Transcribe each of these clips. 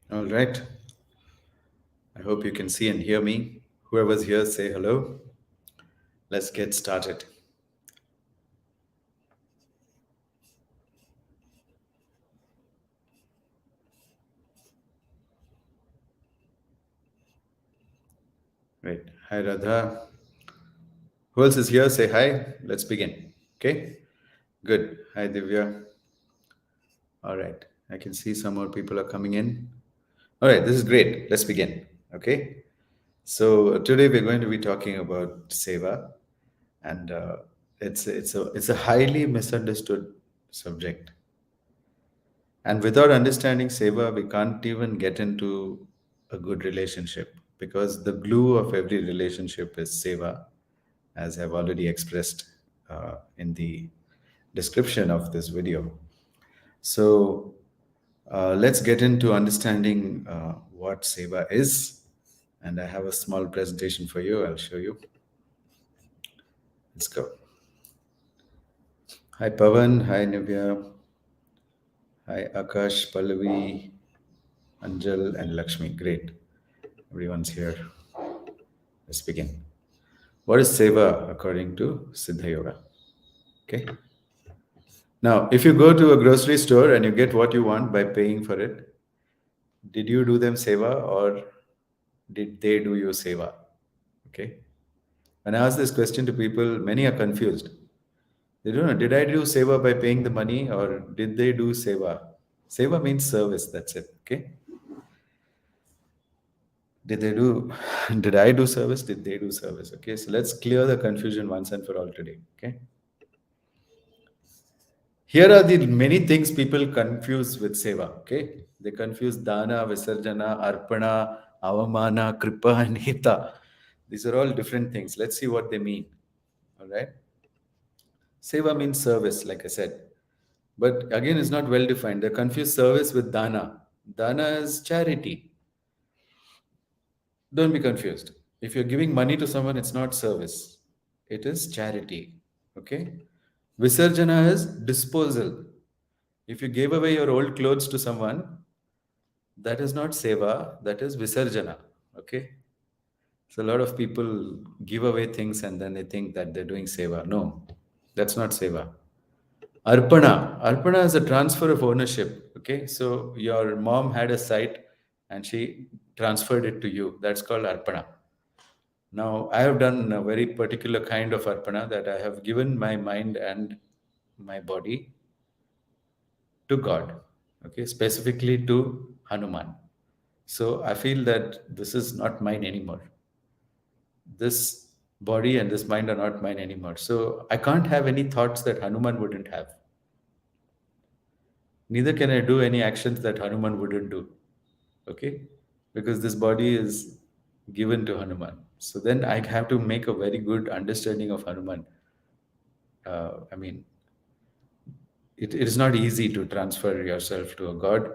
All right. I hope you can see and hear me. Whoever's here, say hello. Let's get started. Right. Hi, Radha. Who else is here? Say hi. Let's begin. Okay. Good. Hi, Divya. All right. I can see some more people are coming in. All right. This is great. Let's begin. Okay. So today we're going to be talking about Seva, and it's a highly misunderstood subject. And without understanding Seva, we can't even get into a good relationship because the glue of every relationship is Seva, as I've already expressed in the description of this video. So let's get into understanding what Seva is. And I have a small presentation for you. I'll show you. Let's go. Hi, Pavan. Hi, Nivya. Hi, Akash, Pallavi, Anjal, and Lakshmi. Great. Everyone's here. Let's begin. What is Seva according to Siddha Yoga? Okay. Now, if you go to a grocery store and you get what you want by paying for it, did you do them Seva or did they do you Seva? Okay. When I ask this question to people, many are confused. They don't know, did I do Seva by paying the money or did they do Seva? Seva means service, that's it. Okay. Did they do, did I do service? Did they do service? Okay. So let's clear the confusion once and for all today. Okay. Here are the many things people confuse with seva. Okay, they confuse dana, visarjana, arpana, avamana, kripa, and hita. These are all different things. Let's see what they mean. All right. Seva means service, like I said, but again, it's not well defined. They confuse service with dana. Dana is charity. Don't be confused. If you're giving money to someone, it's not service. It is charity. Okay. Visarjana is disposal. If you gave away your old clothes to someone, that is not seva, that is visarjana. Okay. So a lot of people give away things and then they think that they're doing seva. No, that's not seva. Arpana. Arpana is a transfer of ownership. Okay. So your mom had a site and she transferred it to you. That's called arpana. Now, I have done a very particular kind of arpana that I have given my mind and my body to God, okay, specifically to Hanuman. So I feel that this is not mine anymore. This body and this mind are not mine anymore. So I can't have any thoughts that Hanuman wouldn't have. Neither can I do any actions that Hanuman wouldn't do, okay, because this body is given to Hanuman. So then I have to make a very good understanding of Hanuman. I mean, it is not easy to transfer yourself to a god.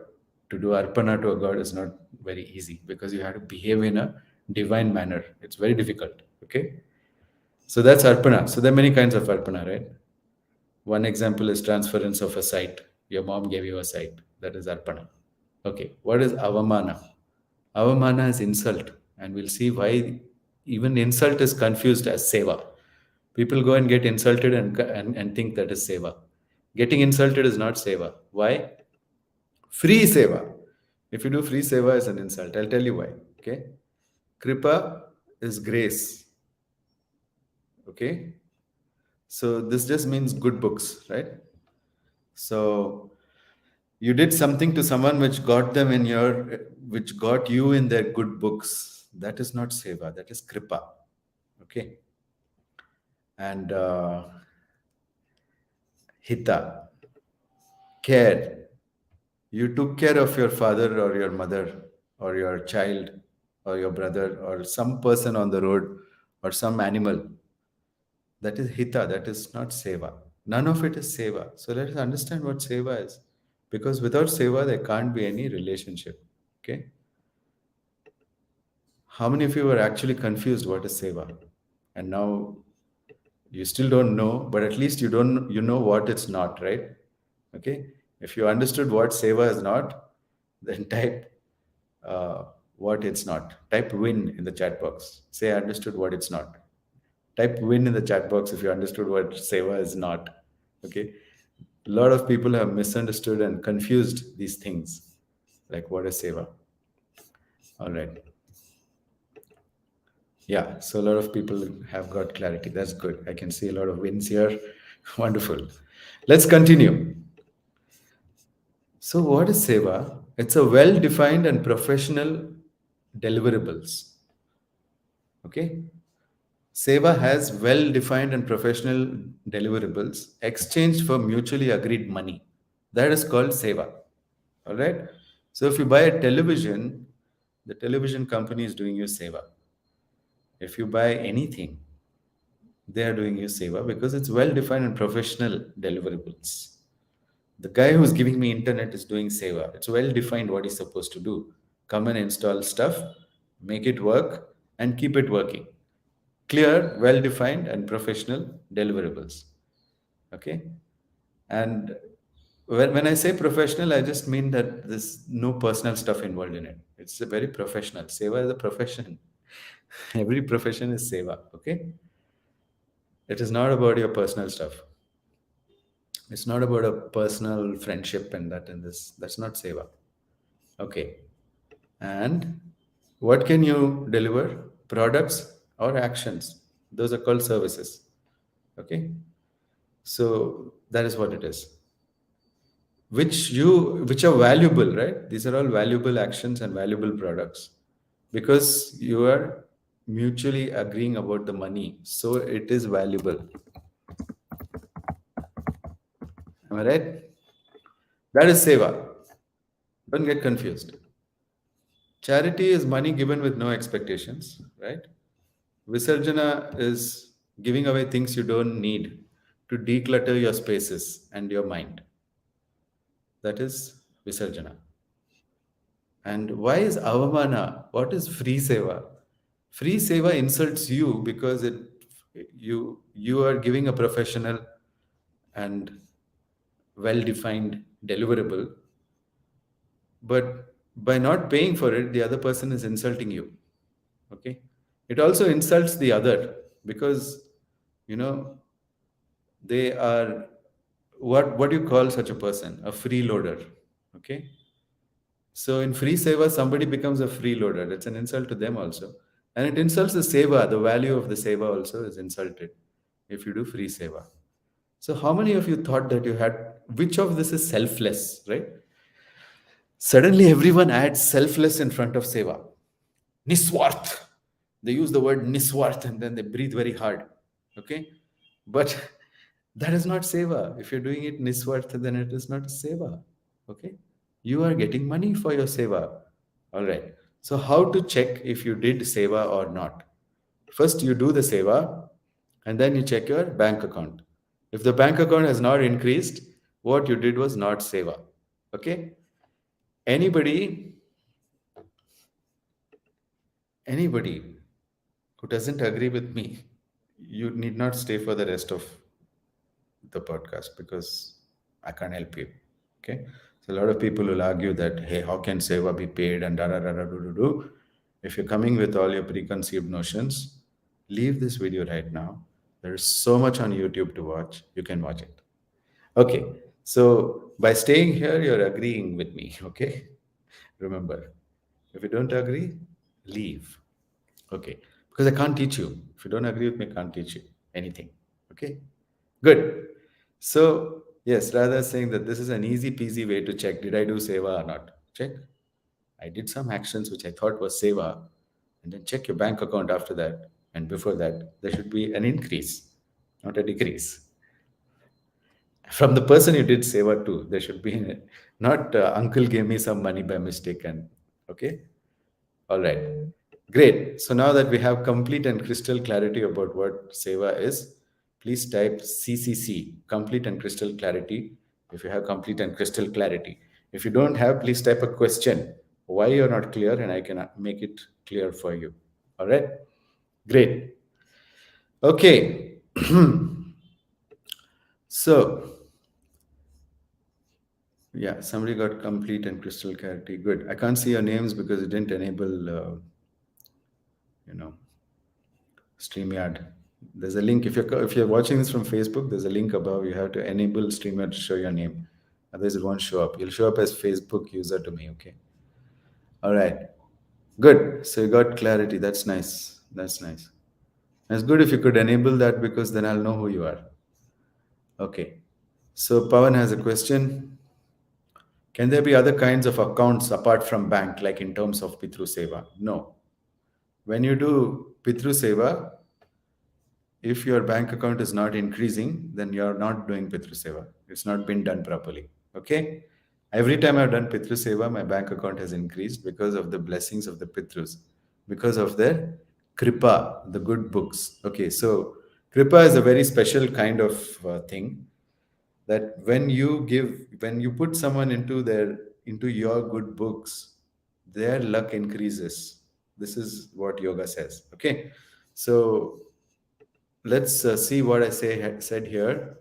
To do arpana to a god is not very easy because you have to behave in a divine manner. It's very difficult. Okay. So that's arpana. So there are many kinds of arpana, right? One example is transference of a site. Your mom gave you a site. That is arpana. Okay. What is avamana? Avamana is insult. And we'll see why even insult is confused as seva. People go and get insulted and think that is seva. Getting insulted is not seva. Why? Free seva. If you do free seva is an insult. I'll tell you why. Okay. Kripa is grace. Okay. So this just means good books, right? So you did something to someone which got you in their good books. That is not seva. That is kripa. Okay. And hita, care. You took care of your father or your mother or your child or your brother or some person on the road or some animal. That is hita, that is not seva. None of it is seva. So let us understand what seva is. Because without seva, there can't be any relationship. Okay. How many of you are actually confused what is seva? And now you still don't know, but at least you know what it's not, right? Okay. If you understood what seva is not, then type uh, what it's not. Type win in the chat box. Say I understood what it's not. Type win in the chat box if you understood what seva is not. Okay. A lot of people have misunderstood and confused these things. Like what is seva? All right. Yeah. So a lot of people have got clarity. That's good. I can see a lot of wins here. Wonderful. Let's continue. So, what is Seva? It's a well defined and professional deliverables. Okay. Seva has well defined and professional deliverables exchanged for mutually agreed money. That is called Seva. All right. So, if you buy a television, the television company is doing you Seva. If you buy anything, they are doing you Seva because it's well defined and professional deliverables. The guy who's giving me internet is doing Seva. It's well defined what he's supposed to do. Come and install stuff, make it work, and keep it working. Clear, well defined, and professional deliverables. Okay? And when I say professional, I just mean that there's no personal stuff involved in it. It's a very professional. Seva is a profession. Every profession is Seva. Okay? It is not about your personal stuff. It's not about a personal friendship and that and this. That's not Seva. Okay. And what can you deliver? Products or actions. Those are called services. Okay. So that is what it is. Which are valuable, right? These are all valuable actions and valuable products because you are mutually agreeing about the money. So it is valuable. Am I right? That is seva. Don't get confused. Charity is money given with no expectations, right? Visarjana is giving away things you don't need to declutter your spaces and your mind. That is Visarjana. And why is Avamana? What is free seva? Free seva insults you because you are giving a professional and well-defined deliverable, but by not paying for it, the other person is insulting you. Okay. It also insults the other because you know they are what do you call such a person? A freeloader. Okay. So in free seva, somebody becomes a freeloader. That's an insult to them also. And it insults the seva. The value of the seva also is insulted if you do free seva. So how many of you thought that you had which of this is selfless, right? Suddenly everyone adds selfless in front of seva. Niswarth. They use the word niswarth and then they breathe very hard. Okay. But that is not seva. If you're doing it niswarth, then it is not seva. Okay. You are getting money for your seva. All right. So, how to check if you did seva or not? First, you do the seva and then you check your bank account. If the bank account has not increased, what you did was not seva. Okay. Anybody, anybody who doesn't agree with me, you need not stay for the rest of the podcast because I can't help you. Okay. So a lot of people will argue that, hey, how can seva be paid and da da da da do do do. If you're coming with all your preconceived notions, leave this video right now. There is so much on YouTube to watch. You can watch it. Okay. So by staying here, you're agreeing with me. Okay. Remember, if you don't agree, leave. Okay. Because I can't teach you. If you don't agree with me, I can't teach you anything. Okay. Good. So, yes, rather saying that this is an easy peasy way to check did I do seva or not? Check. I did some actions which I thought was seva, and then check your bank account after that. And before that, there should be an increase, not a decrease. From the person you did seva to, there should be not uncle gave me some money by mistake. And okay. All right. Great. So now that we have complete and crystal clarity about what Seva is, please type CCC, complete and crystal clarity, if you have complete and crystal clarity. If you don't have, please type a question, why you're not clear, and I can make it clear for you. All right. Great. Okay. So Yeah, somebody got complete and crystal clarity. Good. I can't see your names because it didn't enable, you know, StreamYard. There's a link. If you're watching this from Facebook, there's a link above. You have to enable StreamYard to show your name. Otherwise, it won't show up. You'll show up as Facebook user to me. Okay. All right. Good. So you got clarity. That's nice. That's nice. It's good if you could enable that because then I'll know who you are. Okay. So Pawan has a question. Can there be other kinds of accounts apart from bank, like in terms of Pitru Seva? No. When you do Pitru Seva, if your bank account is not increasing, then you're not doing Pitru Seva. It's not been done properly. Okay? Every time I've done Pitru Seva, my bank account has increased because of the blessings of the Pitrus, because of their Kripa, the good books. Okay, so Kripa is a very special kind of thing that when you put someone into your good books, their luck increases. This is what yoga says. Okay, so let's see what said here.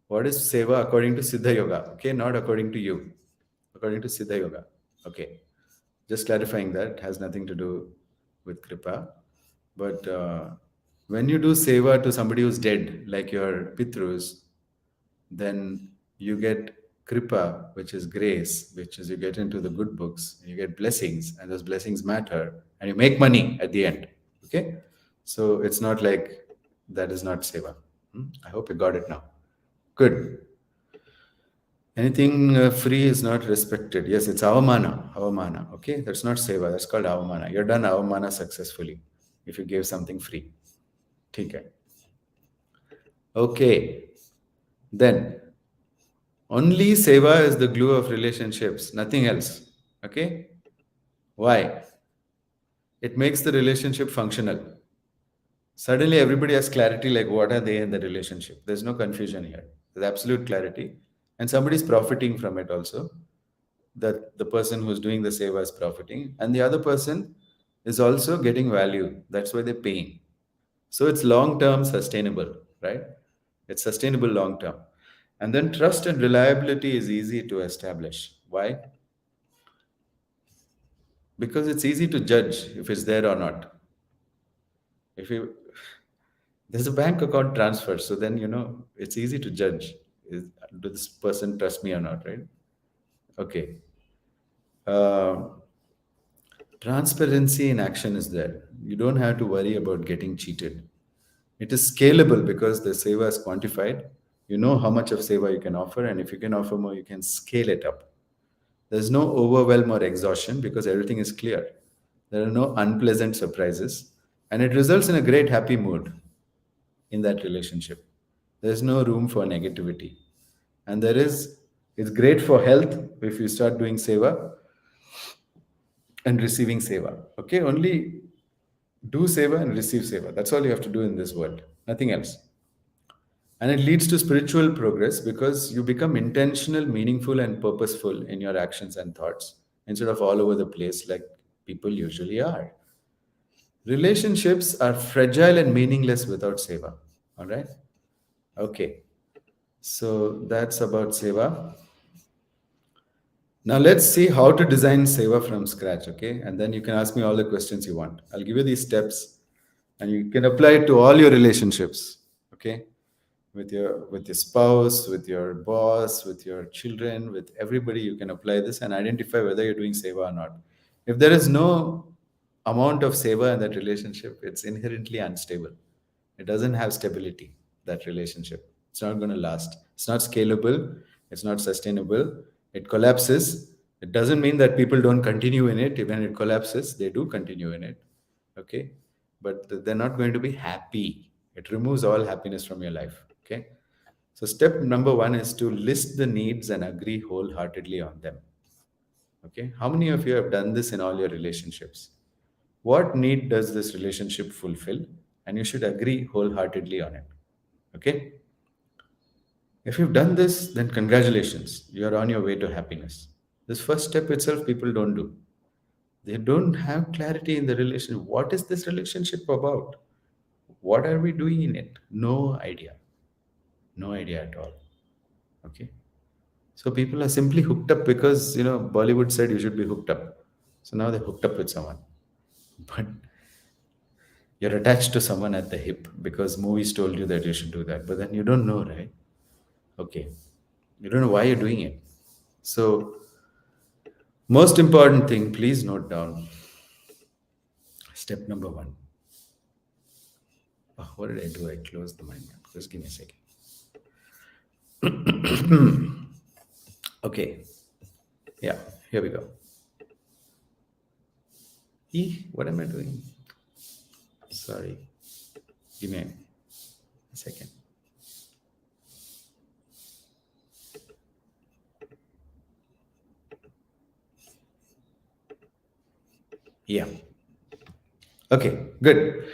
What is seva according to Siddha Yoga? Okay, not according to you, according to Siddha Yoga. Okay, just clarifying that has nothing to do with kripa. But when you do seva to somebody who's dead, like your pitrus, then you get kripa, which is grace, which is you get into the good books, you get blessings, and those blessings matter, and you make money at the end. Okay, so it's not like that is not seva. I hope you got it now. Good. Anything free is not respected. Yes, it's avamana. Avamana. Okay, that's not seva. That's called avamana. You're done avamana successfully if you gave something free. Okay. Okay. Then only seva is the glue of relationships, nothing else. Okay? Why? It makes the relationship functional. Suddenly, everybody has clarity like what are they in the relationship. There's no confusion here. There's absolute clarity. And somebody's profiting from it also. That the person who's doing the seva is profiting. And the other person is also getting value. That's why they're paying. So it's long term sustainable, right? It's sustainable long term. And then trust and reliability is easy to establish. Why? Because it's easy to judge if it's there or not. If you there's a bank account transfer, so then it's easy to judge. Does this person trust me or not, right? Okay. Uh, Transparency in action is there. You don't have to worry about getting cheated. It is scalable because the seva is quantified. You know how much of seva you can offer, and if you can offer more, you can scale it up. There's no overwhelm or exhaustion because everything is clear. There are no unpleasant surprises, and it results in a great happy mood in that relationship. There's no room for negativity. And it's great for health if you start doing seva and receiving seva. Okay, only do seva and receive seva. That's all you have to do in this world, nothing else. And it leads to spiritual progress because you become intentional, meaningful, and purposeful in your actions and thoughts instead of all over the place like people usually are. Relationships are fragile and meaningless without seva. All right? Okay. So that's about seva. Now let's see how to design seva from scratch. Okay. And then you can ask me all the questions you want. I'll give you these steps and you can apply it to all your relationships. Okay, with your spouse, with your boss, with your children, with everybody. You can apply this and identify whether you're doing seva or not. If there is no amount of seva in that relationship, it's inherently unstable. It doesn't have stability. That relationship, it's not going to last. It's not scalable. It's not sustainable. It collapses. It doesn't mean that people don't continue in it. When it collapses, they do continue in it. Okay, but they're not going to be happy. It removes all happiness from your life. Okay, so step number one is to list the needs and agree wholeheartedly on them. Okay, how many of you have done this in all your relationships? What need does this relationship fulfill? And you should agree wholeheartedly on it. Okay, if you've done this, then congratulations, you're on your way to happiness. This first step itself people don't do. They don't have clarity in the relationship. What is this relationship about? What are we doing in it? No idea. No idea at all. Okay. So people are simply hooked up because Bollywood said you should be hooked up. So now they're hooked up with someone. But you're attached to someone at the hip because movies told you that you should do that. But then you don't know, right? Okay. You don't know why you're doing it. So most important thing, please note down. Step number one. Oh, what did I do? I closed the mind map. Just give me a second. Okay. Yeah, here we go. What am I doing? Sorry. Give me a second. Yeah. Okay, good.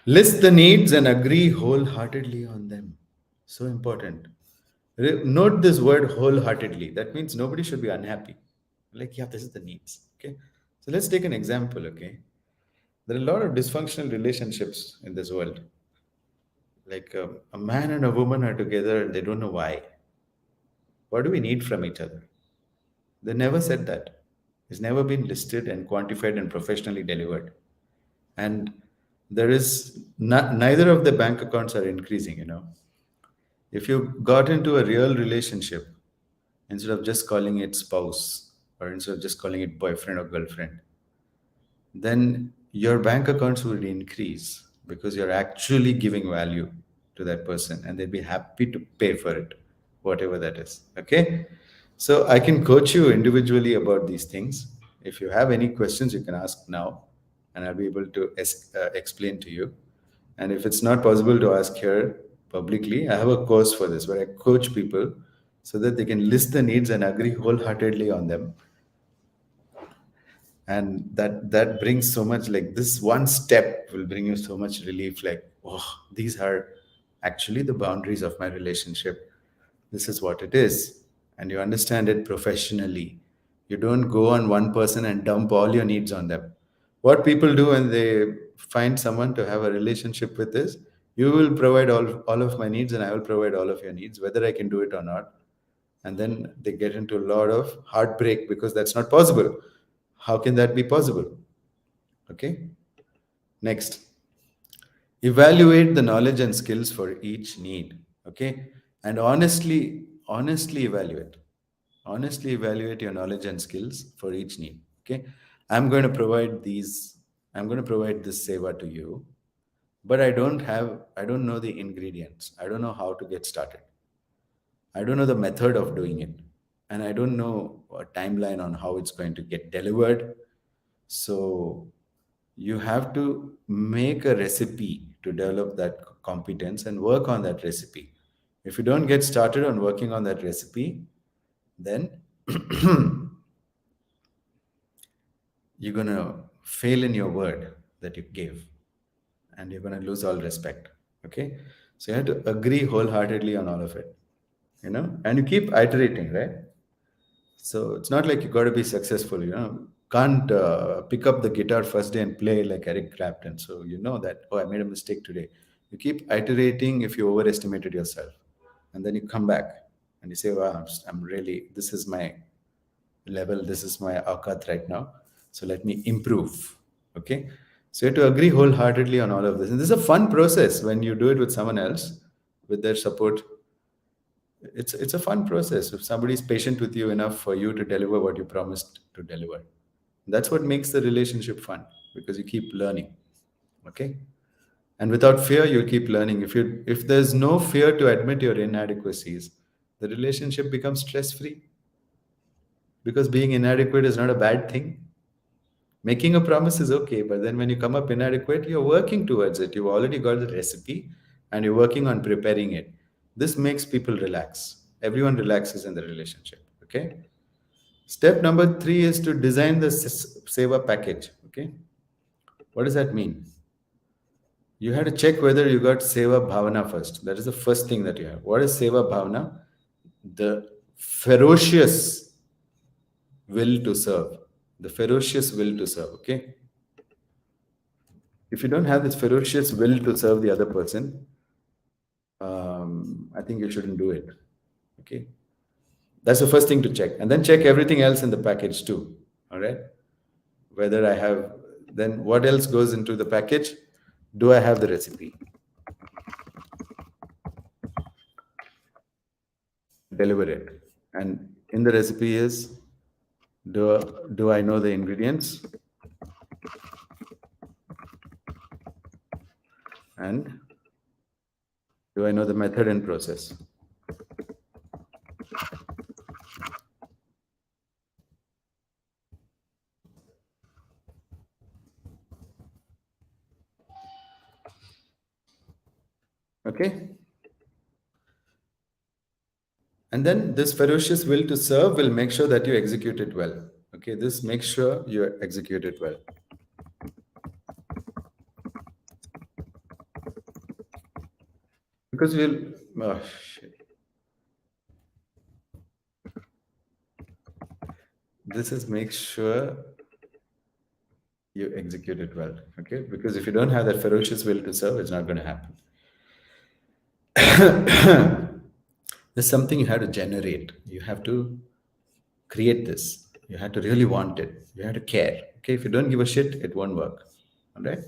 List the needs and agree wholeheartedly on them. So important. Note this word wholeheartedly. That means nobody should be unhappy. Like, yeah, this is the needs. Okay. So let's take an example. Okay. There are a lot of dysfunctional relationships in this world. Like a man and a woman are together and they don't know why. What do we need from each other? They never said that. It's never been listed and quantified and professionally delivered. And there is neither of the bank accounts are increasing. If you got into a real relationship, instead of just calling it spouse or instead of just calling it boyfriend or girlfriend, then your bank accounts would increase because you're actually giving value to that person and they'd be happy to pay for it, whatever that is. Okay. So I can coach you individually about these things. If you have any questions, you can ask now and I'll be able to explain to you. And if it's not possible to ask here publicly, I have a course for this where I coach people so that they can list the needs and agree wholeheartedly on them, and that brings so much, like this one step will bring you so much relief, like, oh, these are actually the boundaries of my relationship. This is what it is. And you understand it professionally. You don't go on one person and dump all your needs on them. What people do when they find someone to have a relationship with is, you will provide all of my needs and I will provide all of your needs, whether I can do it or not. And then they get into a lot of heartbreak because that's not possible. How can that be possible? Okay. Next, evaluate the knowledge and skills for each need. Okay. And honestly evaluate. Honestly evaluate your knowledge and skills for each need. Okay. I'm going to provide these, I'm going to provide this seva to you, but I don't know the ingredients. I don't know how to get started. I don't know the method of doing it. And I don't know a timeline on how it's going to get delivered. So you have to make a recipe to develop that competence and work on that recipe. If you don't get started on working on that recipe, then you're going to fail in your word that you gave and you're going to lose all respect. Okay. So you have to agree wholeheartedly on all of it, and you keep iterating, right? So it's not like you got to be successful. Can't pick up the guitar first day and play like Eric Clapton. So you know that, oh, I made a mistake today. You keep iterating if you overestimated yourself. And then you come back and you say, wow, I'm really, this is my level, this is my akat right now. So let me improve. Okay. So you have to agree wholeheartedly on all of this. And this is a fun process when you do it with someone else, with their support. It's a fun process if somebody is patient with you enough for you to deliver what you promised to deliver. That's what makes the relationship fun, because you keep learning. Okay. And without fear you keep learning. If there's no fear to admit your inadequacies, the relationship becomes stress free, because being inadequate is not a bad thing. Making a promise is okay, but then when you come up inadequate, you're working towards it. You've already got the recipe and you're working on preparing it. This makes people relax. Everyone relaxes in the relationship. Okay. Step number 3 is to design the Seva package. Okay. What does that mean? You have to check whether you got Seva Bhavana first. That is the first thing that you have. What is Seva Bhavana? The ferocious will to serve. The ferocious will to serve. Okay. If you don't have this ferocious will to serve the other person, I think you shouldn't do it. Okay. That's the first thing to check. And then check everything else in the package too. All right. Whether I have, then what else goes into the package? Do I have the recipe? Deliver it. And in the recipe is, do I know the ingredients? And do I know the method and process? Okay. And then this ferocious will to serve will make sure that you execute it well. Okay. This makes sure you execute it well. Because oh, shit. This is make sure you execute it well. Okay. Because if you don't have that ferocious will to serve, it's not going to happen. There's something you have to generate. You have to create this. You have to really want it. You have to care. Okay. If you don't give a shit, it won't work. All right.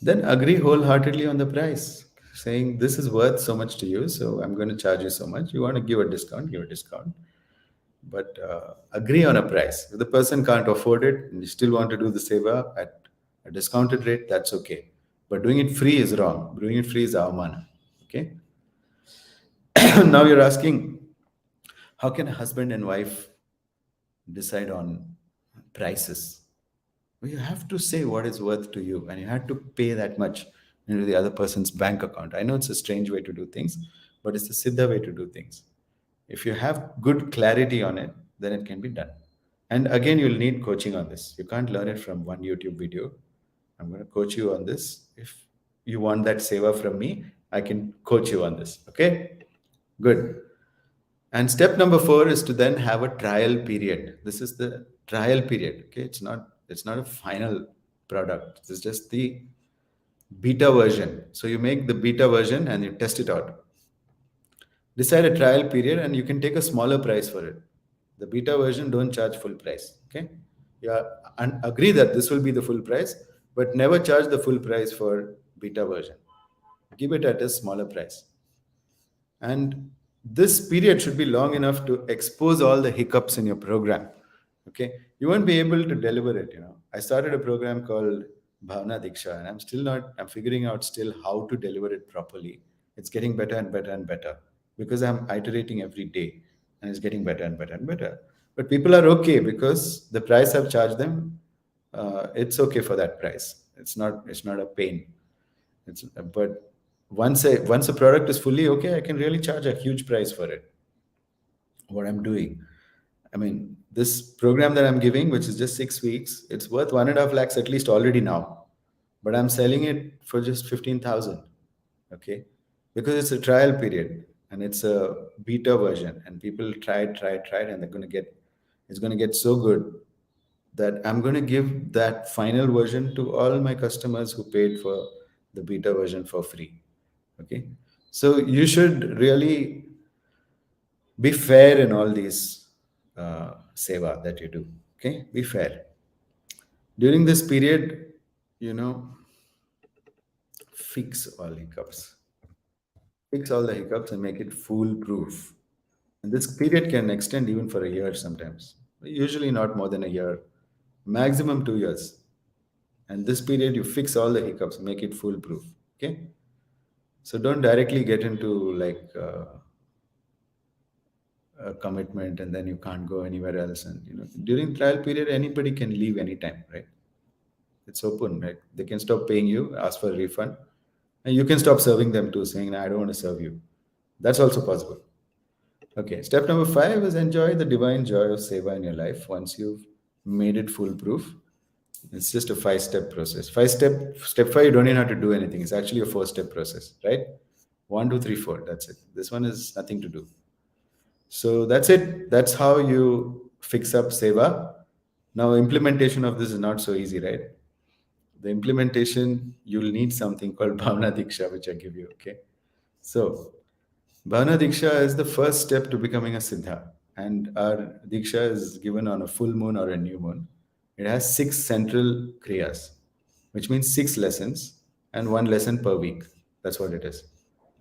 Then agree wholeheartedly on the price, saying this is worth so much to you, so I'm going to charge you so much. You want to give a discount, give a discount. But agree on a price. If the person can't afford it and you still want to do the seva at a discounted rate, that's okay. But doing it free is wrong. Doing it free is avmana. Okay. Now you're asking, how can a husband and wife decide on prices? Well, you have to say what is worth to you, and you have to pay that much into the other person's bank account. I know it's a strange way to do things, but it's the Siddha way to do things. If you have good clarity on it, then it can be done. And again, you'll need coaching on this. You can't learn it from one YouTube video. I'm going to coach you on this. If you want that seva from me, I can coach you on this. Okay? Good. And step number 4 is to then have a trial period. This is the trial period. Okay, it's not a final product. It's just the beta version. So you make the beta version and you test it out. Decide a trial period and you can take a smaller price for it. The beta version don't charge full price. Okay, yeah, and agree that this will be the full price, but never charge the full price for beta version. Give it at a smaller price. And this period should be long enough to expose all the hiccups in your program. Okay, you won't be able to deliver it. I started a program called Bhavana Deeksha, and I'm figuring out still how to deliver it properly. It's getting better and better and better because I'm iterating every day, and it's getting better and better and better. But people are okay because the price I've charged them, it's okay for that price. It's not a pain. But once a product is fully okay, I can really charge a huge price for it. What I'm doing, I mean, this program that I'm giving, which is just 6 weeks, it's worth 1.5 lakhs at least already now. But I'm selling it for just 15,000. Okay, because it's a trial period and it's a beta version, and people tried, and it's going to get so good that I'm going to give that final version to all my customers who paid for the beta version for free. Okay. So you should really be fair in all these seva that you do. Okay. Be fair. During this period, you know, fix all hiccups. Fix all the hiccups and make it foolproof. And this period can extend even for a year sometimes. Usually not more than a year, maximum 2 years. And this period, you fix all the hiccups, make it foolproof. Okay. So don't directly get into like a commitment and then you can't go anywhere else. And during trial period, anybody can leave anytime, right? It's open, right? They can stop paying you, ask for a refund, and you can stop serving them too, saying, "No, I don't want to serve you." That's also possible. Okay. Step number 5 is enjoy the divine joy of seva in your life. Once you've made it foolproof, it's just a 5-step process. Step 5, you don't even have to do anything. It's actually a 4-step process, right? 1, 2, 3, 4. That's it. This one is nothing to do. So that's it. That's how you fix up seva. Now, implementation of this is not so easy, right? The implementation, you'll need something called Bhavana Deeksha, which I give you. Okay. So Bhavana Deeksha is the first step to becoming a Siddha. And our Deeksha is given on a full moon or a new moon. It has six central Kriyas, which means six lessons and one lesson per week. That's what it is.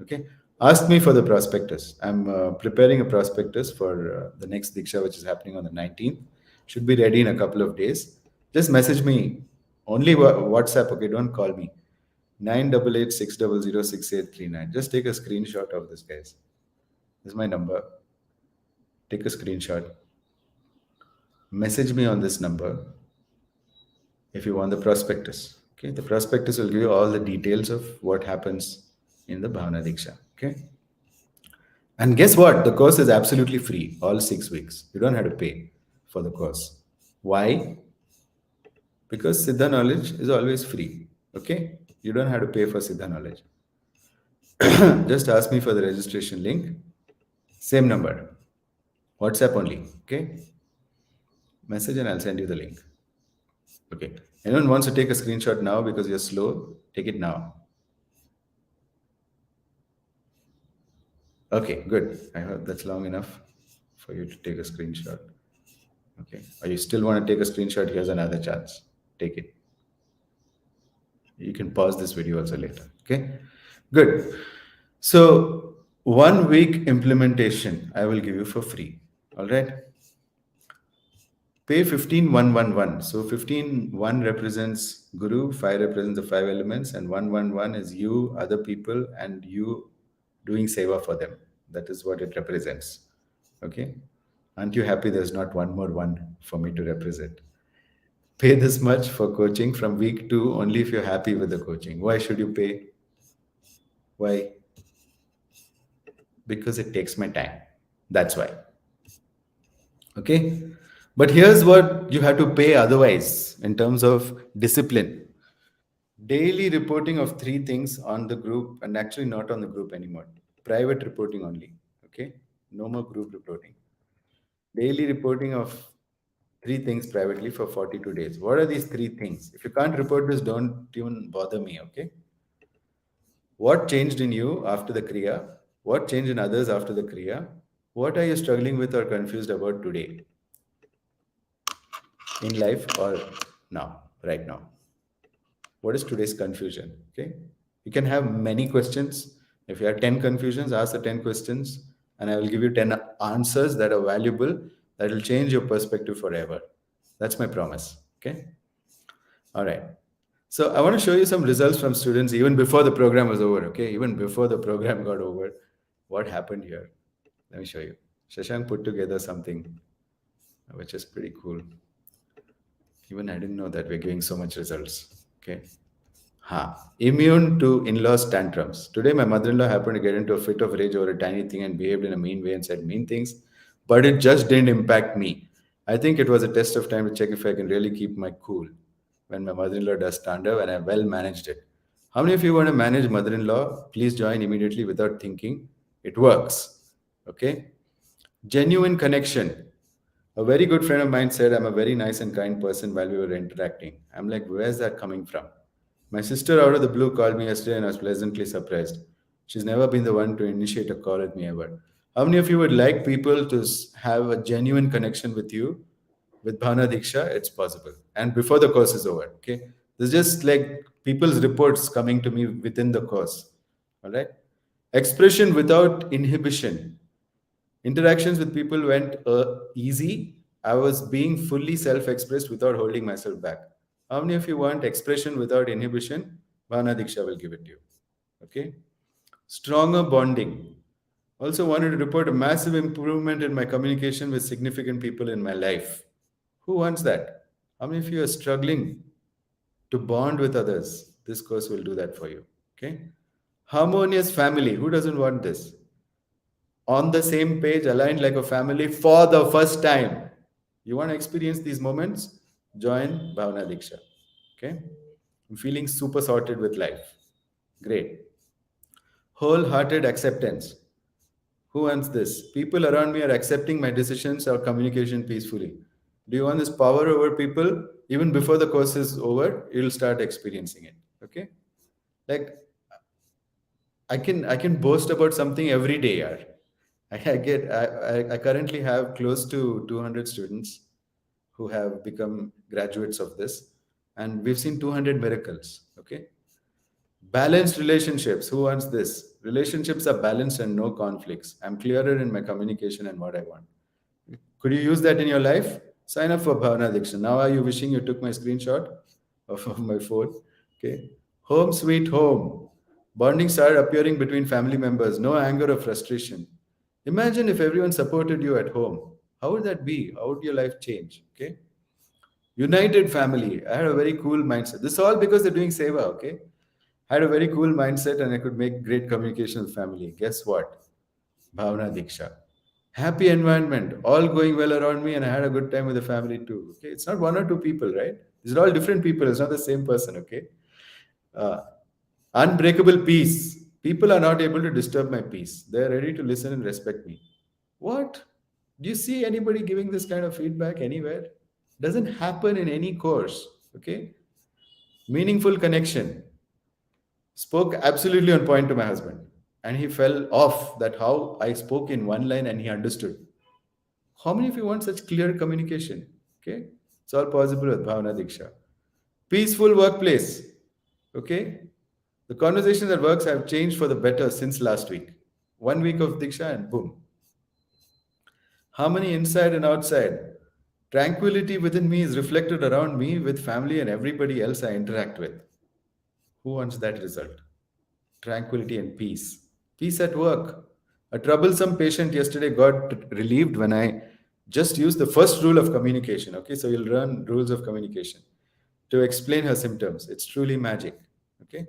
Okay. Ask me for the prospectus. I'm preparing a prospectus for the next Diksha, which is happening on the 19th. Should be ready in a couple of days. Just message me. Only WhatsApp, okay? Don't call me. 988 600 6839. Just take a screenshot of this, guys. This is my number. Take a screenshot. Message me on this number if you want the prospectus. Okay, the prospectus will give you all the details of what happens in the Bhavana Diksha. Okay, and guess what? The course is absolutely free all 6 weeks. You don't have to pay for the course. Why? Because Siddha knowledge is always free. Okay, you don't have to pay for Siddha knowledge. Just ask me for the registration link. Same number, WhatsApp only. Okay, message and I'll send you the link. Okay. Anyone wants to take a screenshot now because you're slow? Take it now. Okay, good. I hope that's long enough for you to take a screenshot. Okay. Or you still want to take a screenshot? Here's another chance. Take it. You can pause this video also later. Okay. Good. So, 1 week implementation I will give you for free. All right. Pay 15,111. So 15,1 represents Guru, 5 represents the 5 elements, and 111 is you, other people, and you doing seva for them. That is what it represents. Okay. Aren't you happy there's not one more one for me to represent? Pay this much for coaching from week 2 only if you're happy with the coaching. Why should you pay? Why? Because it takes my time. That's why. Okay. But here's what you have to pay otherwise in terms of discipline. Daily reporting of 3 things on the group, and actually not on the group anymore. Private reporting only. Okay. No more group reporting. Daily reporting of 3 things privately for 42 days. What are these 3 things? If you can't report this, don't even bother me. Okay. What changed in you after the Kriya? What changed in others after the Kriya? What are you struggling with or confused about today in life or now, right now? What is today's confusion? Okay. You can have many questions. If you have 10 confusions, ask the 10 questions, and I will give you 10 answers that are valuable, that will change your perspective forever. That's my promise. Okay. All right. So I want to show you some results from students even before the program was over. Okay. Even before the program got over, what happened here? Let me show you. Shashank put together something which is pretty cool. Even I didn't know that we're giving so much results. Okay. Immune to in-laws tantrums. Today, my mother-in-law happened to get into a fit of rage over a tiny thing and behaved in a mean way and said mean things, but it just didn't impact me. I think it was a test of time to check if I can really keep my cool when my mother-in-law does stand-up, and I well managed it. How many of you want to manage mother-in-law? Please join immediately without thinking. It works. Okay. Genuine connection. A very good friend of mine said, I'm a very nice and kind person while we were interacting. I'm like, where's that coming from? My sister out of the blue called me yesterday and I was pleasantly surprised. She's never been the one to initiate a call with me ever. How many of you would like people to have a genuine connection with you? With Bhavana Deeksha, it's possible. And before the course is over, okay? There's just like people's reports coming to me within the course, all right? Expression without inhibition. Interactions with people went easy. I was being fully self expressed without holding myself back. How many of you want expression without inhibition? Bhavana Diksha will give it to you. Okay. Stronger bonding. Also wanted to report a massive improvement in my communication with significant people in my life. Who wants that? How many of you are struggling to bond with others? This course will do that for you. Okay. Harmonious family. Who doesn't want this? On the same page, aligned like a family for the first time. You want to experience these moments? Join Bhavana Diksha. Okay? I'm feeling super sorted with life. Great. Wholehearted acceptance. Who wants this? People around me are accepting my decisions or communication peacefully. Do you want this power over people? Even before the course is over, you'll start experiencing it. Okay? Like I can boast about something every day. Yaar. I currently have close to 200 students who have become graduates of this, and we've seen 200 miracles. Okay, balanced relationships. Who wants this? Relationships are balanced and no conflicts. I'm clearer in my communication and what I want. Could you use that in your life? Sign up for Bhavana Deeksha. Now, are you wishing you took my screenshot of my phone? Okay. Home sweet home. Bonding started appearing between family members. No anger or frustration. Imagine if everyone supported you at home. How would that be? How would your life change? Okay. United family. I had a very cool mindset. This is all because they're doing seva. Okay. I had a very cool mindset and I could make great communication with family. Guess what? Bhavana Deeksha. Happy environment, all going well around me, and I had a good time with the family too. Okay, it's not one or two people, right? These are all different people. It's not the same person. Okay, uh, unbreakable peace. People are not able to disturb my peace. They are ready to listen and respect me. What? Do you see anybody giving this kind of feedback anywhere? Doesn't happen in any course. Okay, meaningful connection. Spoke absolutely on point to my husband, and he fell off that how I spoke in one line and he understood. How many of you want such clear communication? Okay, it's all possible with Bhavana Diksha. Peaceful workplace. Okay, the conversations at works have changed for the better since last week. 1 week of Diksha and boom. Harmony inside and outside. Tranquility within me is reflected around me with family and everybody else I interact with. Who wants that result? Tranquility and peace. Peace at work. A troublesome patient yesterday got relieved when I just used the first rule of communication. Okay, so you'll learn rules of communication to explain her symptoms. It's truly magic. Okay,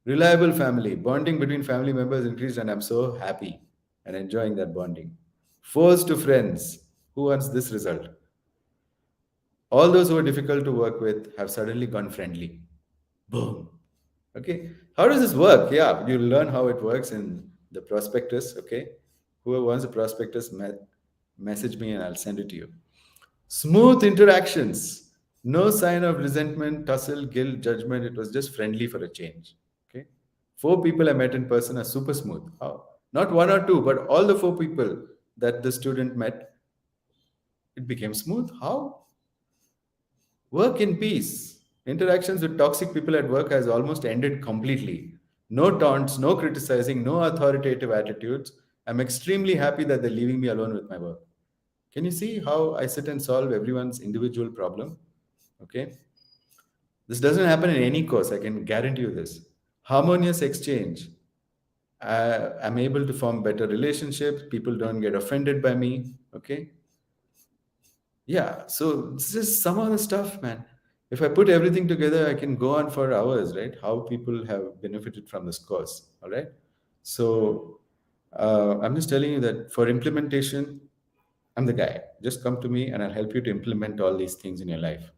reliable family. Bonding between family members increased, and I'm so happy and enjoying that bonding. Force to friends. Who wants this result? All those who are difficult to work with have suddenly gone friendly. Boom. Okay. How does this work? Yeah, you learn how it works in the prospectus. Okay. Whoever wants the prospectus, message me and I'll send it to you. Smooth interactions. No sign of resentment, tussle, guilt, judgment. It was just friendly for a change. Okay. 4 people I met in person are super smooth. How? Not one or two, but all the 4 people that the student met, it became smooth. How? Work in peace. Interactions with toxic people at work has almost ended completely. No taunts, no criticizing, no authoritative attitudes. I'm extremely happy that they're leaving me alone with my work. Can you see how I sit and solve everyone's individual problem? Okay. This doesn't happen in any course. I can guarantee you this. Harmonious exchange. I'm able to form better relationships. People don't get offended by me. Okay. Yeah, so this is some of the stuff, man. If I put everything together, I can go on for hours, right? How people have benefited from this course, all right? So I'm just telling you that for implementation, I'm the guy. Just come to me and I'll help you to implement all these things in your life.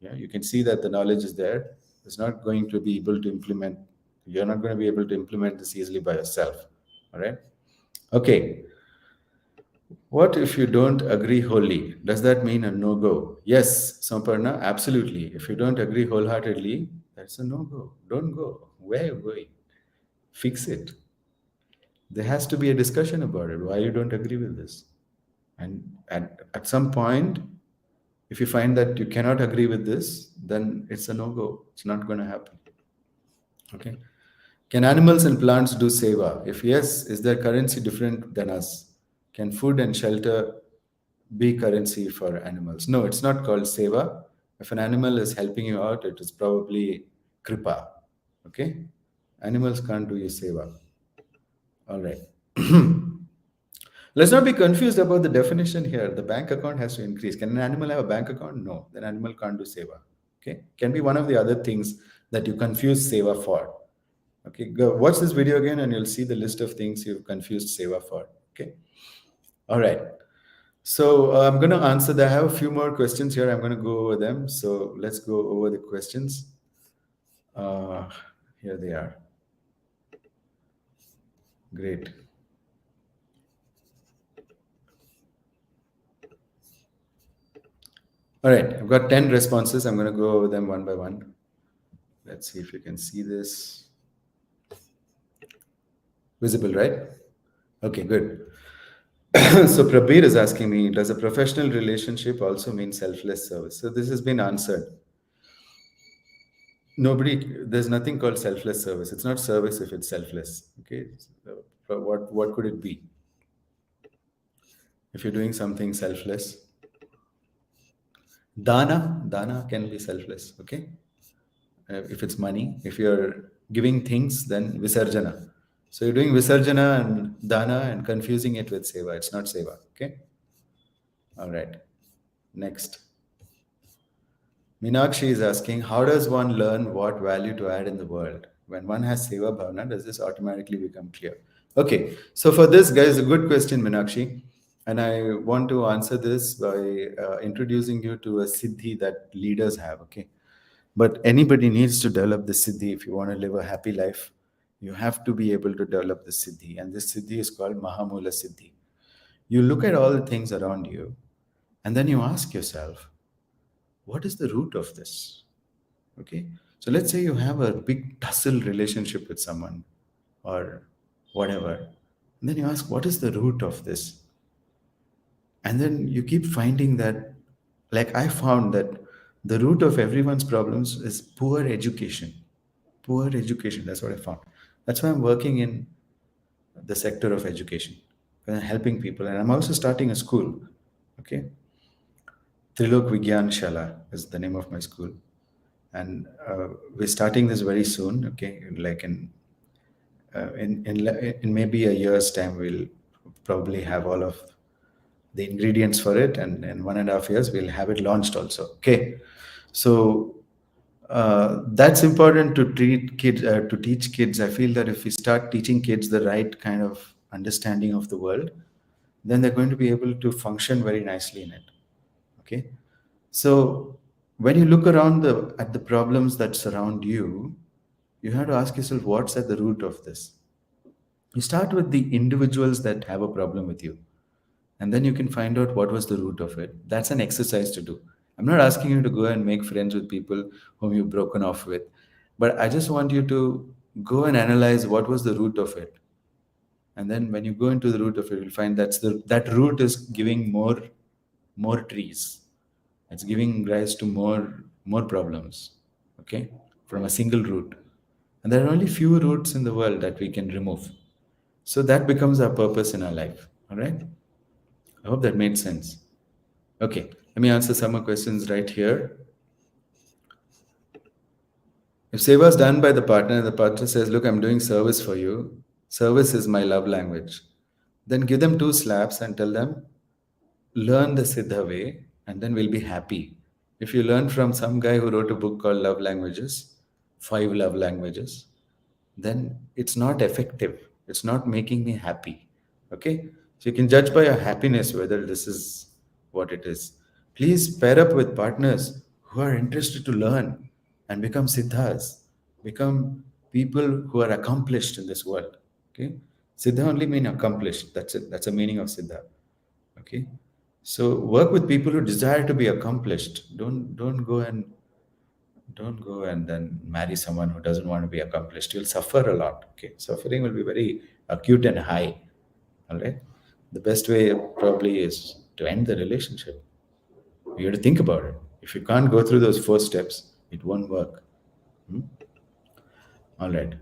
Yeah, you can see that the knowledge is there. It's not going to be able to implement, you're not going to be able to implement this easily by yourself, all right? Okay, what if you don't agree wholly? Does that mean a no go? Yes, Samparna, absolutely. If you don't agree wholeheartedly, that's a no go. Don't go. Where are you going? Fix it. There has to be a discussion about it. Why you don't agree with this? And at some point, if you find that you cannot agree with this, then it's a no go. It's not going to happen. Okay. Can animals and plants do seva? If yes, is their currency different than us? Can food and shelter be currency for animals? No, it's not called seva. If an animal is helping you out, it is probably kripa. Okay? Animals can't do you seva. All right. Let's not be confused about the definition here. The bank account has to increase. Can an animal have a bank account? No, then animal can't do seva. Okay? Can be one of the other things that you confuse seva for. Okay, go watch this video again and you'll see the list of things you've confused seva for. Okay. All right. So I'm going to answer that. I have a few more questions here. I'm going to go over them. So let's go over the questions. Uh, Here they are. Great. All right. I've got 10 responses. I'm going to go over them one by one. Let's see if you can see this. Visible, right? Okay, good. So Prabir is asking me, does a professional relationship also mean selfless service? So this has been answered. Nobody, there's nothing called selfless service. It's not service if it's selfless. Okay, so, what could it be if you're doing something selfless? Dana can be selfless. Okay, if it's money, if you're giving things, then visarjana. So you're doing visarjana and dana and confusing it with seva. It's not seva. Okay, all right. Next. Meenakshi is asking, how does one learn what value to add in the world? When one has Seva Bhavana, does this automatically become clear? Okay, so for this, guys, a good question, Meenakshi. And I want to answer this by introducing you to a siddhi that leaders have, okay? But anybody needs to develop the siddhi if you want to live a happy life. You have to be able to develop the siddhi. And this siddhi is called Mahamula Siddhi. You look at all the things around you, and then you ask yourself, what is the root of this? Okay. So let's say you have a big tussle relationship with someone or whatever. And then you ask, what is the root of this? And then you keep finding that, like I found that the root of everyone's problems is poor education. Poor education. That's what I found. That's why I'm working in the sector of education, helping people. And I'm also starting a school. Okay. Trilok Vigyan Shala is the name of my school. And we're starting this very soon. Okay. Like in maybe a year's time, we'll probably have all of the ingredients for it, and in 1.5 years we'll have it launched also. Okay, so that's important to treat kids, to teach kids. I feel that if we start teaching kids the right kind of understanding of the world, then they're going to be able to function very nicely in it. Okay, so when you look around at the problems that surround you, you have to ask yourself, what's at the root of this? You start with the individuals that have a problem with you, and then you can find out what was the root of it. That's an exercise to do. I'm not asking you to go and make friends with people whom you've broken off with, but I just want you to go and analyze what was the root of it. And then when you go into the root of it, you'll find that root is giving more trees. It's giving rise to more problems. Okay, from a single root. And there are only few roots in the world that we can remove. So that becomes our purpose in our life. All right. I hope that made sense. Okay, let me answer some more questions right here. If seva is done by the partner and the partner says, look, I'm doing service for you, service is my love language, then give them 2 slaps and tell them, learn the Siddha way, and then we'll be happy. If you learn from some guy who wrote a book called Love Languages, 5 love languages, then it's not effective. It's not making me happy. Okay? So you can judge by your happiness whether this is what it is. Please pair up with partners who are interested to learn and become siddhas, become people who are accomplished in this world. Okay? Siddha only mean accomplished. That's it. That's the meaning of siddha. Okay? So work with people who desire to be accomplished. Don't go and then marry someone who doesn't want to be accomplished. You'll suffer a lot. Okay, suffering will be very acute and high. All right, the best way probably is to end the relationship. You have to think about it. If you can't go through those 4 steps, it won't work. Hmm? All right.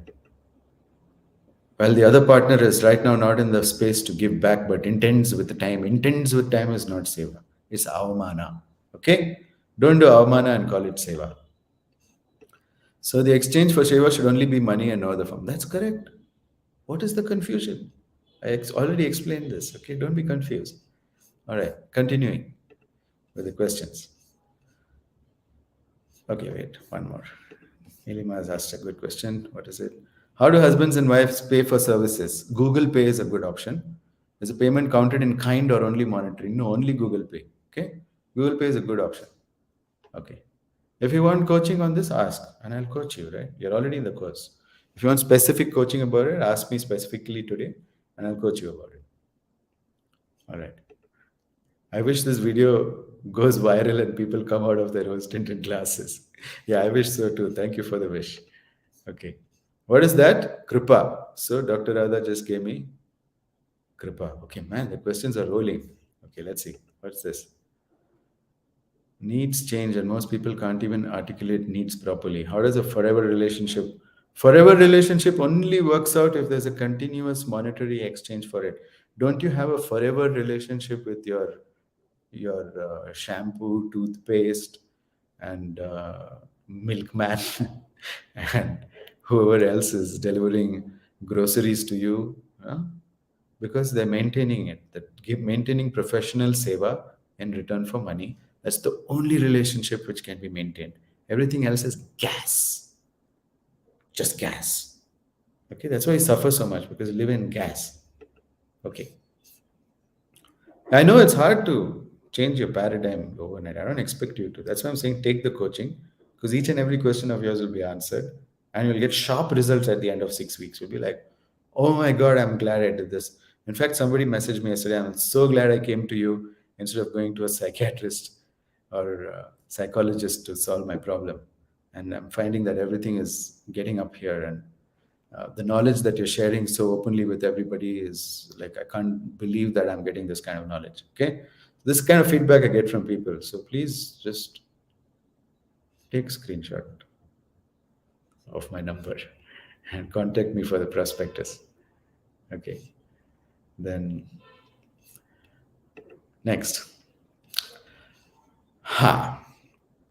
Well, the other partner is right now not in the space to give back, but intends with the time. Intends with time is not seva. It's avamana. Okay? Don't do avamana and call it seva. So the exchange for seva should only be money and no other form. That's correct. What is the confusion? Already explained this. Okay, don't be confused. All right, continuing with the questions. Okay, wait, one more. Nilima has asked a good question. What is it? How do husbands and wives pay for services? Google Pay is a good option. Is a payment counted in kind or only monetary? No, only Google Pay. Okay, Google Pay is a good option. Okay. If you want coaching on this, ask and I'll coach you, right? You're already in the course. If you want specific coaching about it, ask me specifically today and I'll coach you about it. All right. I wish this video goes viral and people come out of their own tinted glasses. Yeah, I wish so too. Thank you for the wish. Okay. What is that? Kripa. So Dr. Radha just gave me Kripa. Okay, man, the questions are rolling. Okay, let's see. What's this? Needs change, and most people can't even articulate needs properly. How does a forever relationship? Forever relationship only works out if there's a continuous monetary exchange for it. Don't you have a forever relationship with your shampoo, toothpaste, and milkman, and whoever else is delivering groceries to you? Huh? Because they're maintaining it. That give maintaining professional seva in return for money. That's the only relationship which can be maintained. Everything else is gas, just gas. Okay, that's why you suffer so much because you live in gas. Okay, I know it's hard to change your paradigm overnight. I don't expect you to. That's why I'm saying take the coaching because each and every question of yours will be answered and you'll get sharp results at the end of 6 weeks. You'll be like, oh my God, I'm glad I did this. In fact, somebody messaged me yesterday, I'm so glad I came to you instead of going to a psychiatrist or a psychologist to solve my problem. And I'm finding that everything is getting up here and the knowledge that you're sharing so openly with everybody is like, I can't believe that I'm getting this kind of knowledge. Okay, this kind of feedback I get from people, so please just take screenshot of my number and contact me for the prospectus. Okay, then next, ha,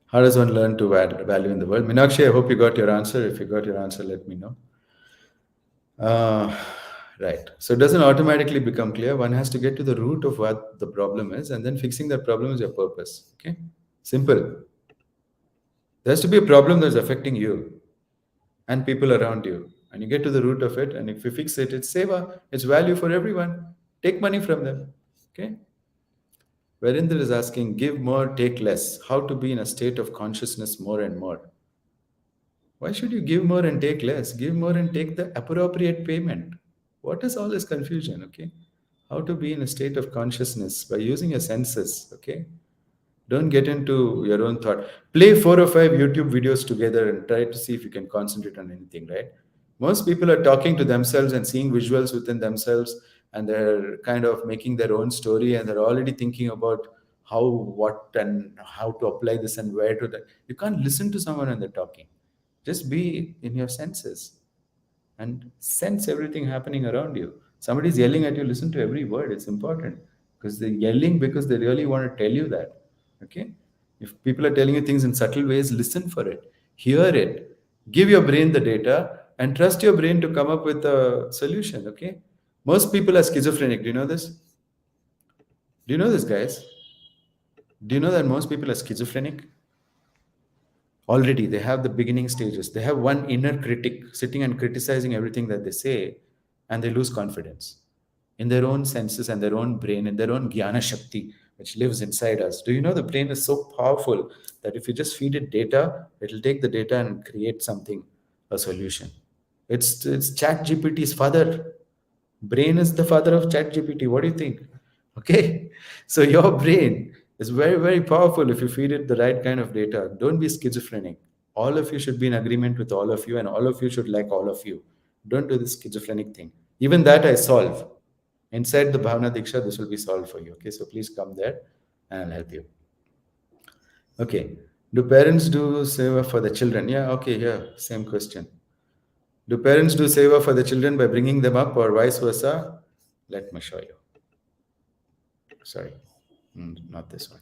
how does one learn to add value in the world? Minakshi, I hope you got your answer. If you got your answer, let me know. Uh, right. So it doesn't automatically become clear. One has to get to the root of what the problem is, and then fixing that problem is your purpose. Okay. Simple. There has to be a problem that's affecting you and people around you. And you get to the root of it. And if you fix it, it's seva, it's value for everyone. Take money from them. Okay. Verinder is asking, give more, take less. How to be in a state of consciousness more and more. Why should you give more and take less? Give more and take the appropriate payment. What is all this confusion? Okay. How to be in a state of consciousness by using your senses. Okay. Don't get into your own thought. Play 4 or 5 YouTube videos together and try to see if you can concentrate on anything, right? Most people are talking to themselves and seeing visuals within themselves, and they're kind of making their own story, and they're already thinking about how, what, and how to apply this and where to that. You can't listen to someone when they're talking. Just be in your senses and sense everything happening around you. Somebody's yelling at you, listen to every word. It's important because they're yelling because they really want to tell you that. Okay? If people are telling you things in subtle ways, listen for it, hear it, give your brain the data, and trust your brain to come up with a solution. Okay? Most people are schizophrenic. Do you know this? Do you know this, guys? Do you know that most people are schizophrenic? Already they have the beginning stages. They have one inner critic sitting and criticizing everything that they say, and they lose confidence in their own senses and their own brain and their own jnana shakti which lives inside us. Do you know the brain is so powerful that if you just feed it data, it'll take the data and create something, a solution. It's chat gpt's father. Brain is the father of chat gpt. What do you think? Okay, so your brain is very, very powerful if you feed it the right kind of data. Don't be schizophrenic. All of you should be in agreement with all of you, and all of you should like all of you. Don't do this schizophrenic thing. Even that I solve. Inside the Bhavana Deeksha, this will be solved for you. Okay, so please come there and I'll help you. Okay, do parents do seva for the children? Yeah, okay, yeah, same question. Do parents do seva for the children by bringing them up or vice versa? Let me show you. Sorry, not this one.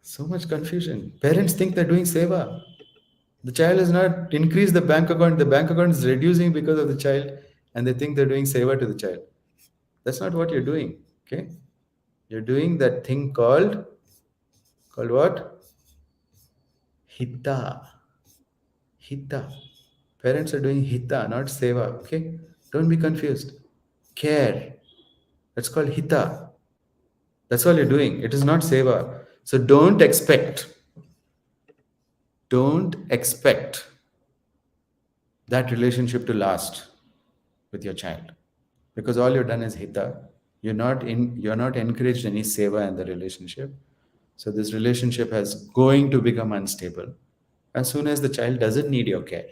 So much confusion. Parents think they're doing seva. The child has not increased the bank account. The bank account is reducing because of the child, and they think they're doing seva to the child. That's not what you're doing. Okay, you're doing that thing called what? Hita. Hita. Parents are doing hita, not seva. Okay, don't be confused. Care. That's called hita. That's all you're doing. It is not seva. So don't expect that relationship to last with your child because all you've done is hita. You're not encouraged any seva in the relationship. So this relationship has going to become unstable as soon as the child doesn't need your care.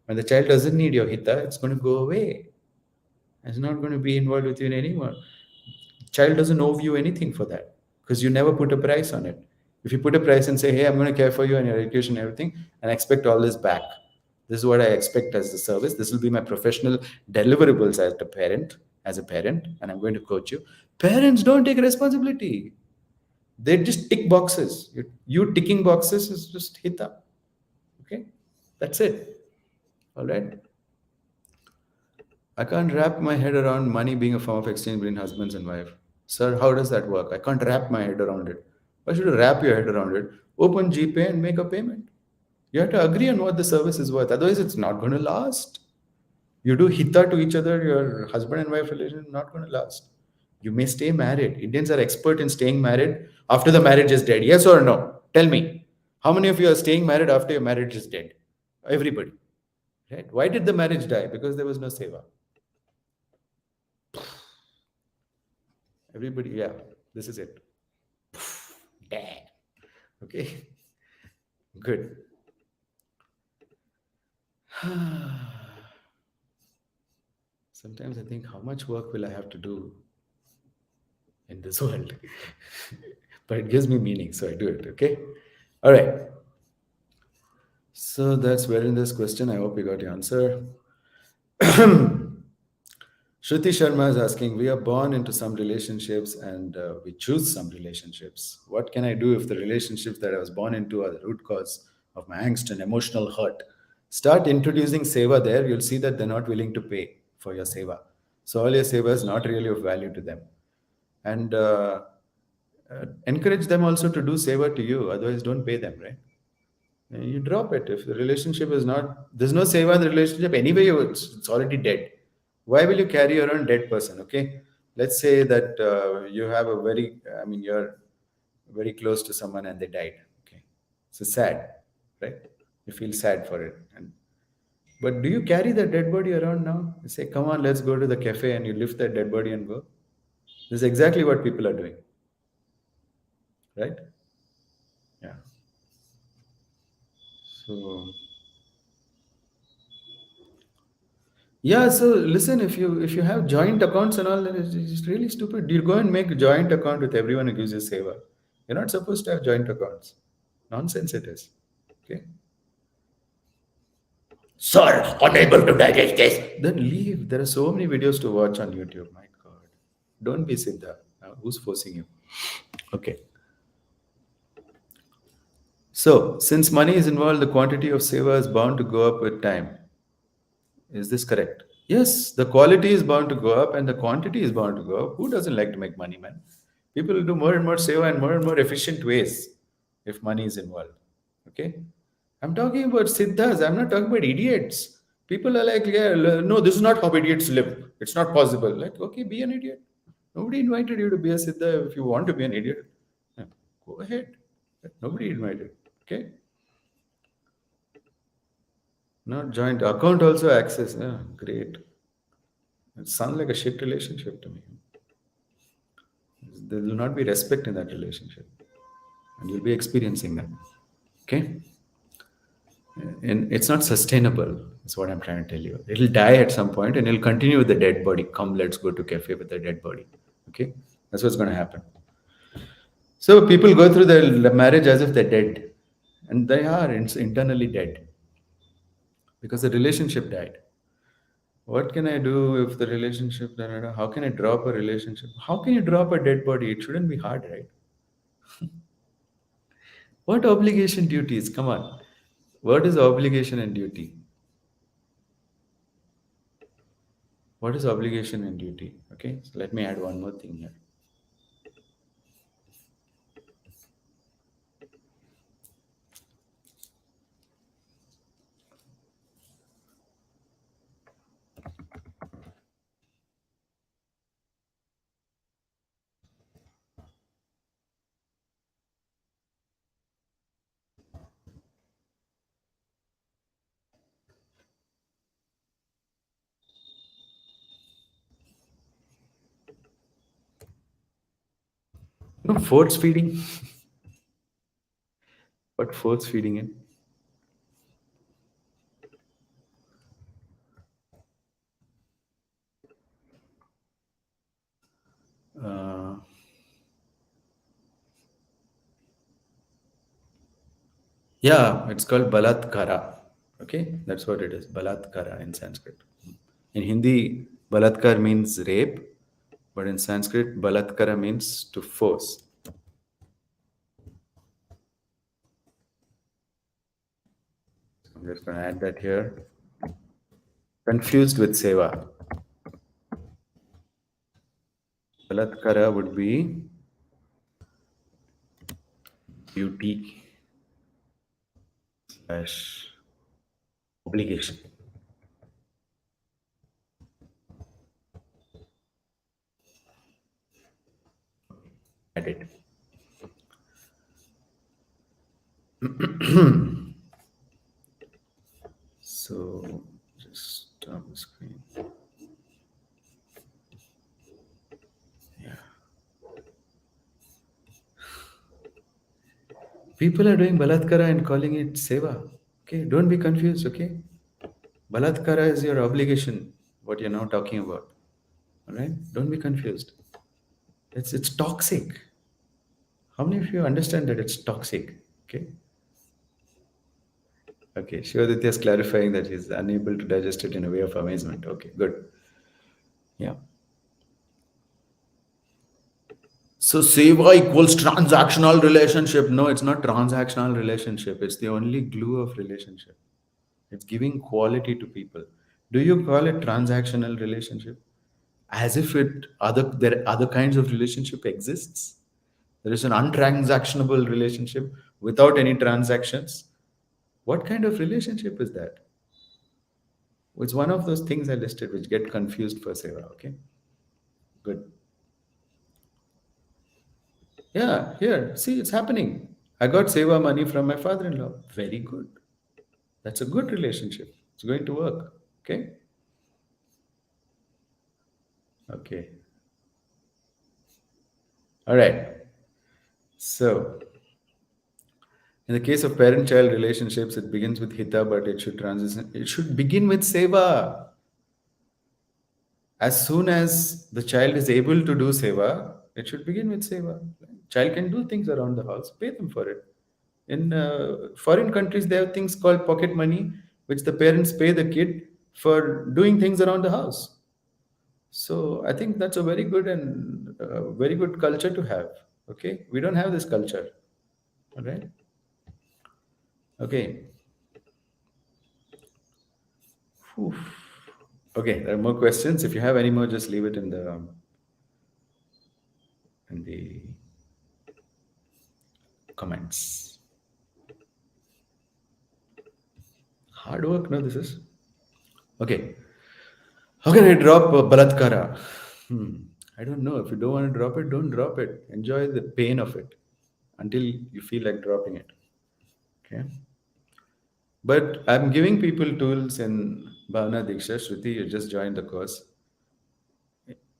When the child doesn't need your hita, it's going to go away. It's not going to be involved with you anymore. Child doesn't owe you anything for that because you never put a price on it. If you put a price and say, hey, I'm going to care for you and your education and everything, and I expect all this back. This is what I expect as the service. This will be my professional deliverables as a parent, and I'm going to coach you. Parents don't take responsibility. They just tick boxes. You ticking boxes is just hita. Okay? That's it. All right. I can't wrap my head around money being a form of exchange between husbands and wife. Sir, how does that work? I can't wrap my head around it. Why should you wrap your head around it? Open GPay and make a payment. You have to agree on what the service is worth. Otherwise, it's not going to last. You do hita to each other, your husband and wife relation is not going to last. You may stay married. Indians are expert in staying married after the marriage is dead. Yes or no? Tell me. How many of you are staying married after your marriage is dead? Everybody. Right? Why did the marriage die? Because there was no seva. Everybody, yeah, this is it. Damn. Okay, good. Sometimes I think, how much work will I have to do in this world? But it gives me meaning, so I do it. Okay. All right. So that's where in this question. I hope you got your answer. Shruti Sharma is asking, we are born into some relationships and we choose some relationships. What can I do if the relationships that I was born into are the root cause of my angst and emotional hurt? Start introducing seva there. You'll see that they're not willing to pay for your seva. So all your seva is not really of value to them. And encourage them also to do seva to you. Otherwise, don't pay them, right? You drop it. If the relationship is not, there's no seva in the relationship anyway, it's already dead. Why will you carry around dead person? Okay, let's say that you have a very, I mean, you're very close to someone and they died. Okay, so sad, right? You feel sad for it, and but do you carry that dead body around now? You say, come on, let's go to the cafe, and you lift that dead body and go. This is exactly what people are doing, right? Yeah. So yeah, so listen, if you have joint accounts and all, then it's really stupid. You go and make a joint account with everyone who gives you seva. You're not supposed to have joint accounts. Nonsense it is. Okay. Sir, unable to digest this. Then leave. There are so many videos to watch on YouTube. My God. Don't be Siddha. Who's forcing you? Okay. So, since money is involved, the quantity of seva is bound to go up with time. Is this correct? Yes, the quality is bound to go up and the quantity is bound to go up. Who doesn't like to make money, man? People will do more and more seva and more efficient ways if money is involved. Okay? I'm talking about siddhas. I'm not talking about idiots. People are like, yeah, no, this is not how idiots live. It's not possible. Like, okay, be an idiot. Nobody invited you to be a siddha if you want to be an idiot. Yeah, go ahead. But nobody invited. Okay? Not joint account also access. Yeah, great. It sounds like a shit relationship to me. There will not be respect in that relationship, and you'll be experiencing that. Okay, and it's not sustainable. Is what I'm trying to tell you. It'll die at some point, and you'll continue with the dead body. Come, let's go to cafe with the dead body. Okay, that's what's going to happen. So people go through their marriage as if they're dead, and they are internally dead because the relationship died. What can I do if the relationship? Da, da, da, how can I drop a relationship? How can you drop a dead body? It shouldn't be hard, right? What obligation duties? Come on. What is obligation and duty? What is obligation and duty? Okay, so let me add one more thing here. No, force feeding. But force feeding it. Uh, yeah, it's called balatkara. Okay, that's what it is. Balatkara in Sanskrit. In Hindi, balatkar means rape, but in Sanskrit, balatkara means to force. I'm just going to add that here. Confused with seva. Balatkara would be duty slash obligation. Add it. So just stop the screen. Yeah. People are doing balatkara and calling it seva. Okay, don't be confused. Okay, balatkara is your obligation. What you're now talking about. All right, don't be confused. It's toxic. How many of you understand that it's toxic? Okay. Okay. Shivaditya is clarifying that he's unable to digest it in a way of amazement. Okay, good. Yeah. So seva equals transactional relationship. No, it's not transactional relationship. It's the only glue of relationship. It's giving quality to people. Do you call it transactional relationship? As if it other there other kinds of relationship exists. There is an untransactionable relationship without any transactions. What kind of relationship is that? It's one of those things I listed which get confused for seva. Okay, good. Yeah, here, see, it's happening. I got seva money from my father-in-law. Very good. That's a good relationship. It's going to work. Okay. Okay. All right. So, in the case of parent-child relationships, it begins with hita, but it should transition. It should begin with seva. As soon as the child is able to do seva, it should begin with seva. Child can do things around the house. Pay them for it. In foreign countries, they have things called pocket money, which the parents pay the kid for doing things around the house. So I think that's a very good and very good culture to have. Okay, we don't have this culture. All right. Okay. Whew. Okay, there are more questions. If you have any more, just leave it in the comments. Hard work, no, this is. Okay. How can I drop Balatkara? I don't know. If you don't want to drop it, don't drop it. Enjoy the pain of it until you feel like dropping it. Okay. But I'm giving people tools in Bhavana Deeksha. Shruti, you just joined the course.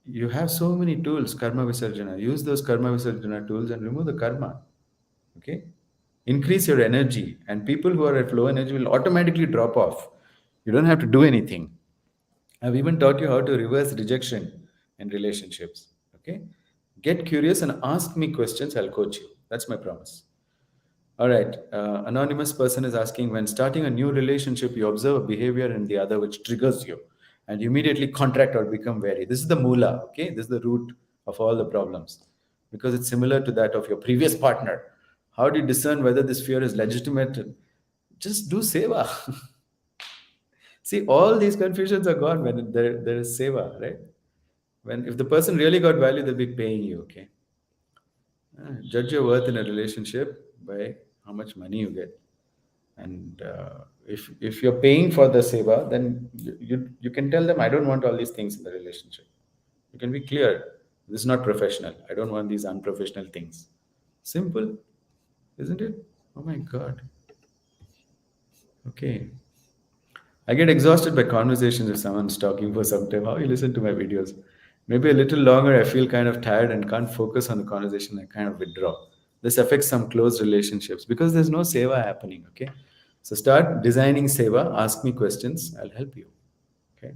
You have so many tools, karma visarjana. Use those karma visarjana tools and remove the karma. Okay. Increase your energy, and people who are at low energy will automatically drop off. You don't have to do anything. I've even taught you how to reverse rejection in relationships. Okay. Get curious and ask me questions. I'll coach you. That's my promise. All right. Anonymous person is asking, when starting a new relationship, you observe a behavior in the other which triggers you and you immediately contract or become wary. This is the moola. Okay. This is the root of all the problems because it's similar to that of your previous partner. How do you discern whether this fear is legitimate? Just do seva. See, all these confusions are gone when there is seva, right? When if the person really got value, they'll be paying you. Okay. Judge your worth in a relationship by how much money you get. And if you're paying for the seva, then you can tell them, I don't want all these things in the relationship. You can be clear. This is not professional. I don't want these unprofessional things. Simple, isn't it? Oh my God. Okay. I get exhausted by conversations if someone's talking for some time. How you listen to my videos? Maybe a little longer, I feel kind of tired and can't focus on the conversation. I kind of withdraw. This affects some close relationships because there's no seva happening. Okay. So start designing seva, ask me questions, I'll help you. Okay.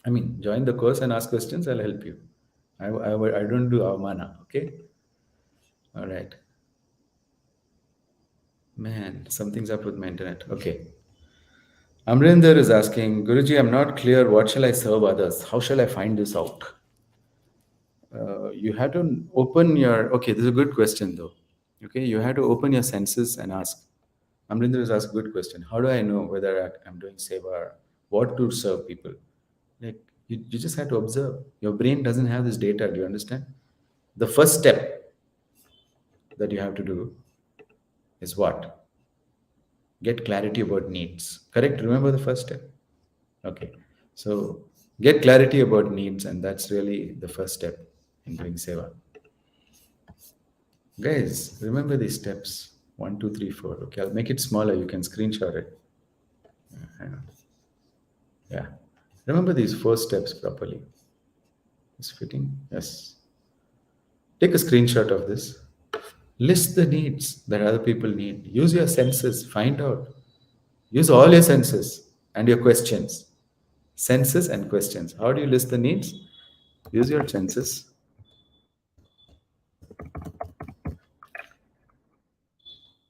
I mean, join the course and ask questions, I'll help you. I don't do avmana. Okay. All right. Man, something's up with my internet. Okay. Amrinder is asking, Guruji, I'm not clear. What shall I serve others? How shall I find this out? You have to open your. Okay, this is a good question though. Okay, you have to open your senses and ask. Amrinder has asked a good question. How do I know whether I'm doing seva or what to serve people? Like, you just have to observe. Your brain doesn't have this data. Do you understand? The first step that you have to do is what? Get clarity about needs. Correct? Remember the first step. Okay. So get clarity about needs, and that's really the first step in doing seva. Guys, remember these steps. One, two, three, four. Okay, I'll make it smaller. You can screenshot it. Hang on. Yeah. Remember these four steps properly. Is fitting? Yes. Take a screenshot of this. List the needs that other people need. Use your senses. Find out. Use all your senses and your questions. Senses and questions. How do you list the needs? Use your senses.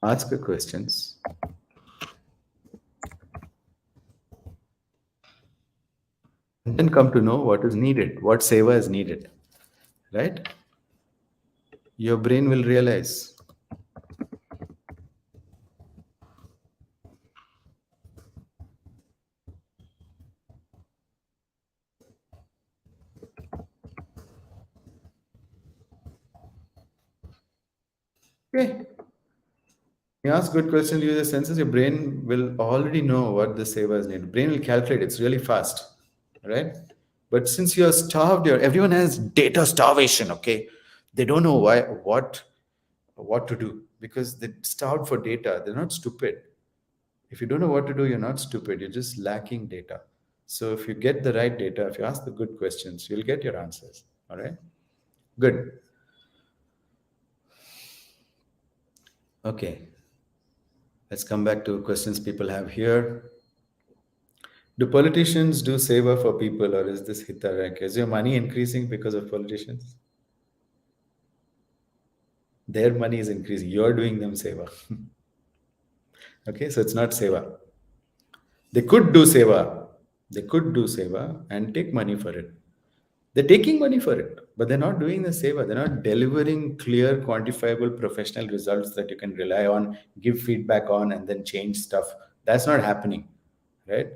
Ask the questions. And then come to know what is needed, what seva is needed. Right? Your brain will realize. Okay. You ask good questions, use your senses, your brain will already know what the seva is needed. Brain will calculate, it's really fast. Right? But since you're starved, everyone has data starvation, okay? They don't know what to do because they're starved for data. They're not stupid. If you don't know what to do, you're not stupid. You're just lacking data. So if you get the right data, if you ask the good questions, you'll get your answers. All right? Good. Okay. Let's come back to questions people have here. Do politicians do seva for people, or is this hita rank? Is your money increasing because of politicians? Their money is increasing. You're doing them seva. Okay, so it's not seva. They could do seva. They could do seva and take money for it. They're taking money for it, but they're not doing the seva. They're not delivering clear, quantifiable, professional results that you can rely on, give feedback on, and then change stuff. That's not happening, right?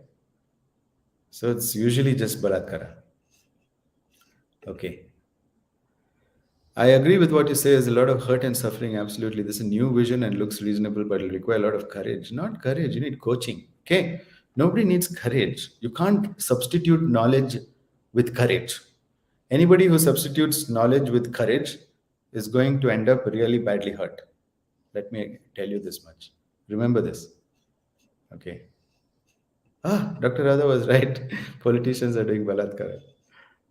So it's usually just balatkara. Okay. I agree with what you say. There's a lot of hurt and suffering. Absolutely. This is a new vision and looks reasonable, but it'll require a lot of courage. Not courage, you need coaching. Okay. Nobody needs courage. You can't substitute knowledge with courage. Anybody who substitutes knowledge with courage is going to end up really badly hurt. Let me tell you this much. Remember this. Okay. Dr. Radha was right. Politicians are doing balatkara.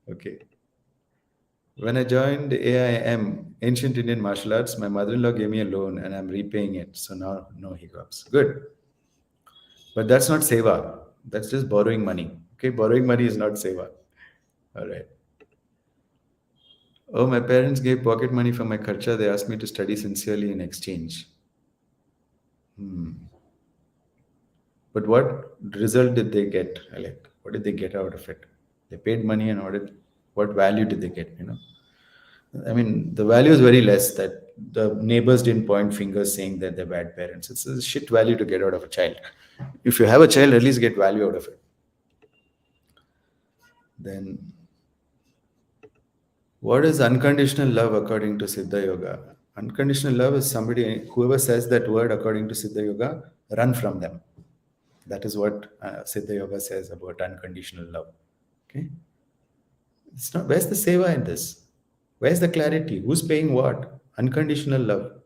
Okay. When I joined AIM, Ancient Indian Martial Arts, my mother-in-law gave me a loan and I'm repaying it. So now no hiccups. Good. But that's not seva. That's just borrowing money. Okay, borrowing money is not seva. All right. Oh, my parents gave pocket money for my kharcha. They asked me to study sincerely in exchange. But what result did they get? Like, what did they get out of it? They paid money, and what value did they get? I mean, the value is very less. That the neighbors didn't point fingers saying that they're bad parents. It's a shit value to get out of a child. If you have a child, at least get value out of it. Then, what is unconditional love according to Siddha Yoga? Unconditional love is somebody, whoever says that word according to Siddha Yoga, run from them. That is what Siddha Yoga says about unconditional love. Okay? It's not. Where's the seva in this? Where's the clarity? Who's paying what? Unconditional love.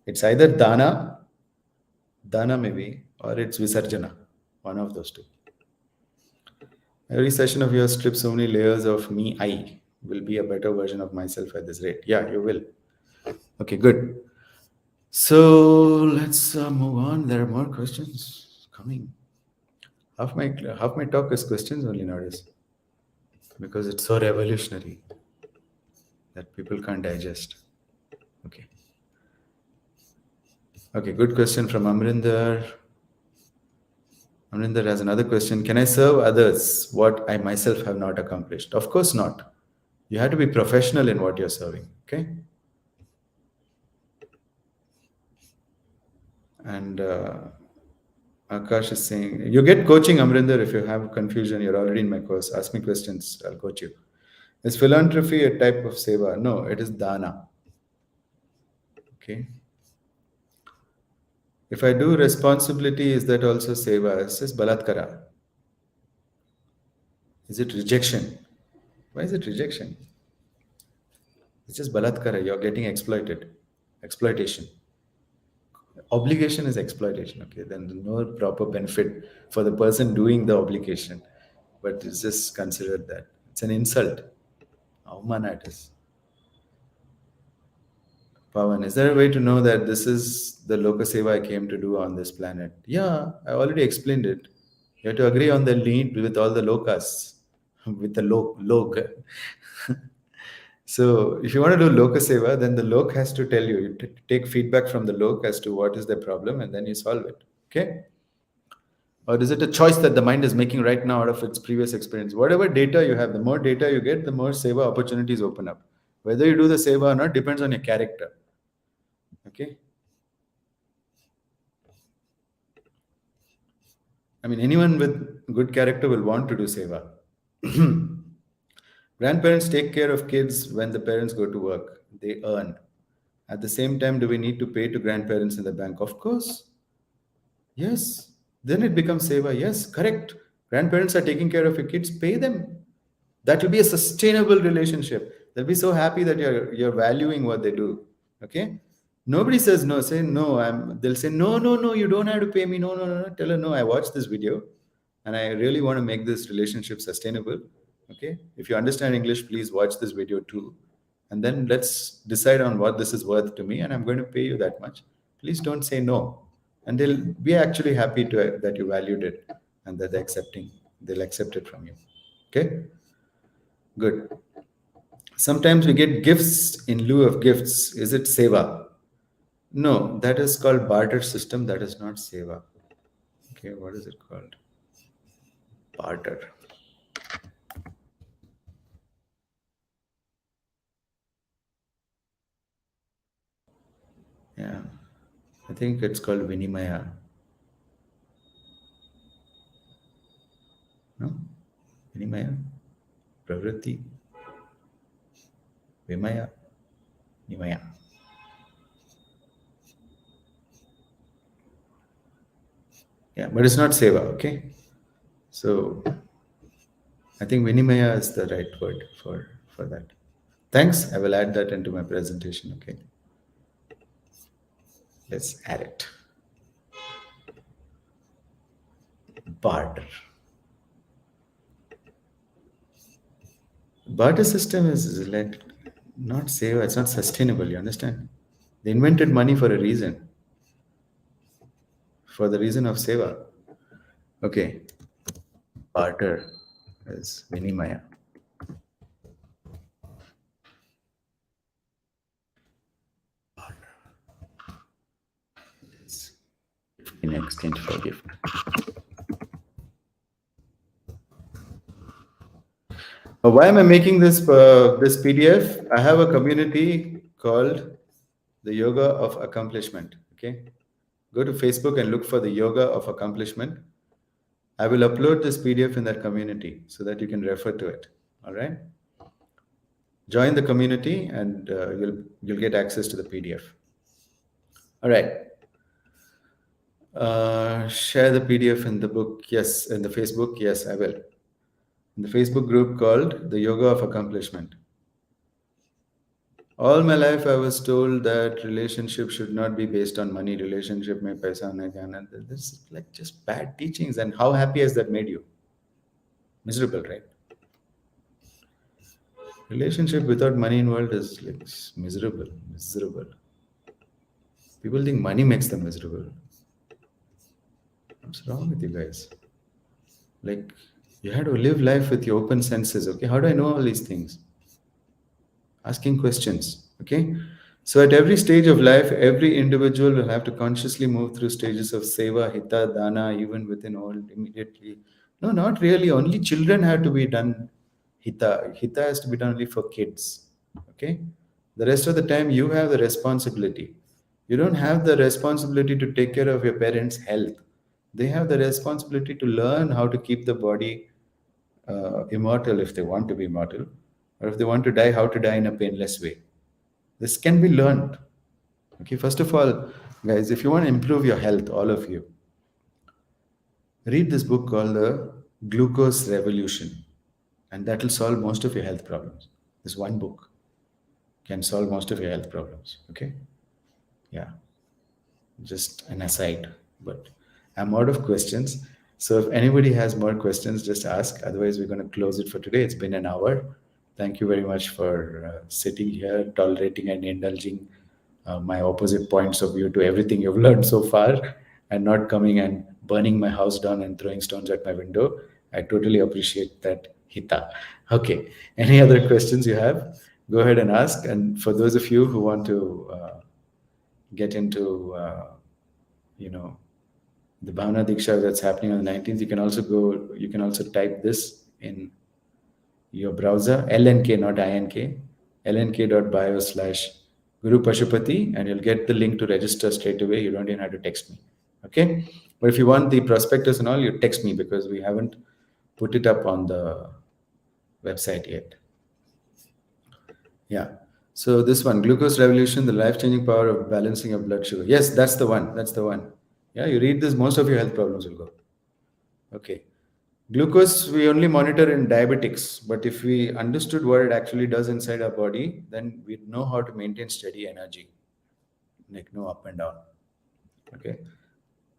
It's either dana maybe, or it's visarjana. One of those two. Every session of yours strips so many layers of me, I will be a better version of myself at this rate. Yeah, you will. Okay, good. So let's move on. There are more questions coming. Half my talk is questions only nowadays because it's so revolutionary that people can't digest. Okay. Okay, good question from Amrinder. Amrinder has another question. Can I serve others what I myself have not accomplished? Of course not. You have to be professional in what you're serving. Okay. And Akash is saying, you get coaching, Amrinder, if you have confusion. You're already in my course. Ask me questions. I'll coach you. Is philanthropy a type of seva? No, it is dana. Okay. If I do responsibility, is that also seva? It says balatkara. Is it rejection? Why is it rejection? It's just balatkara. You're getting exploited. Exploitation. Obligation is exploitation. Okay. Then no proper benefit for the person doing the obligation. But it's just considered that. It's an insult. Avmana it is. Pawan, is there a way to know that this is the Loka Seva I came to do on this planet? Yeah, I already explained it. You have to agree on the need with all the lokas, with the lok. So if you want to do Loka Seva, then the lok has to tell you, take feedback from the lok as to what is the problem and then you solve it. Okay? Or is it a choice that the mind is making right now out of its previous experience? Whatever data you have, the more data you get, the more Seva opportunities open up. Whether you do the Seva or not depends on your character. Okay? I mean, anyone with good character will want to do seva. Grandparents take care of kids when the parents go to work. They earn. At the same time, do we need to pay to grandparents in the bank? Of course. Yes. Then it becomes seva. Yes, correct. Grandparents are taking care of your kids. Pay them. That will be a sustainable relationship. They'll be so happy that you're valuing what they do. Okay. Nobody says no. Say no. They'll say no, no, no. You don't have to pay me. No, no, no, no. Tell her no. I watched this video, and I really want to make this relationship sustainable. Okay. If you understand English, please watch this video too, and then let's decide on what this is worth to me, and I'm going to pay you that much. Please don't say no, and they'll be actually happy to that you valued it and that they'll accept it from you. Okay. Good. Sometimes we get gifts in lieu of gifts. Is it seva? No, that is called barter system. That is not seva. Okay, what is it called? Barter. Yeah, I think it's called Vinimaya. No? Vinimaya? Pravritti? Vimaya? Nimaya. Yeah, but it's not seva, okay? So I think Vinimaya is the right word for that. Thanks. I will add that into my presentation, okay? Let's add it. Barter. Barter system is like not seva, it's not sustainable, you understand? They invented money for a reason, for the reason of seva. Okay, barter is Vinimaya. It's in exchange for gift. Why am I making this PDF? I have a community called the Yoga of Accomplishment. Okay, go to Facebook and look for the Yoga of Accomplishment. I will upload this PDF in that community so that you can refer to it. All right. Join the community and you'll get access to the PDF. All right. Share the PDF in the book. Yes. In the Facebook. Yes, I will. In the Facebook group called the Yoga of Accomplishment. All my life, I was told that relationship should not be based on money. Relationship mein paisa nahi jana. This is like just bad teachings. And how happy has that made you? Miserable, right? Relationship without money involved is like miserable, miserable. People think money makes them miserable. What's wrong with you guys? Like, you had to live life with your open senses. Okay, how do I know all these things? Asking questions. Okay, so at every stage of life, every individual will have to consciously move through stages of seva, hita, dana, even within all immediately. No, not really. Only children have to be done hita. Hita has to be done only for kids. Okay, the rest of the time you have the responsibility. You don't have the responsibility to take care of your parents' health. They have the responsibility to learn how to keep the body immortal if they want to be immortal, or if they want to die, how to die in a painless way. This can be learned. Okay, first of all, guys, if you want to improve your health, all of you, read this book called The Glucose Revolution, and that will solve most of your health problems. This one book can solve most of your health problems. Okay, yeah. Just an aside, but I'm out of questions. So if anybody has more questions, just ask. Otherwise, we're going to close it for today. It's been an hour. Thank you very much for sitting here, tolerating and indulging my opposite points of view to everything you've learned so far, and not coming and burning my house down and throwing stones at my window. I totally appreciate that, Hita. Okay. Any other questions you have? Go ahead and ask. And for those of you who want to get into you know the Bhavana Deeksha that's happening on the 19th, you can also type this in your browser, LNK, not INK, lnk.bio slash Guru Pashupati, and you'll get the link to register straight away. You don't even have to text me. Okay? But if you want the prospectus and all, you text me because we haven't put it up on the website yet. Yeah. So this one, Glucose Revolution, the life-changing power of balancing your blood sugar. Yes, that's the one. That's the one. Yeah, you read this, most of your health problems will go. Okay. Glucose we only monitor in diabetics, but if we understood what it actually does inside our body, then we'd know how to maintain steady energy, like no up and down. Okay.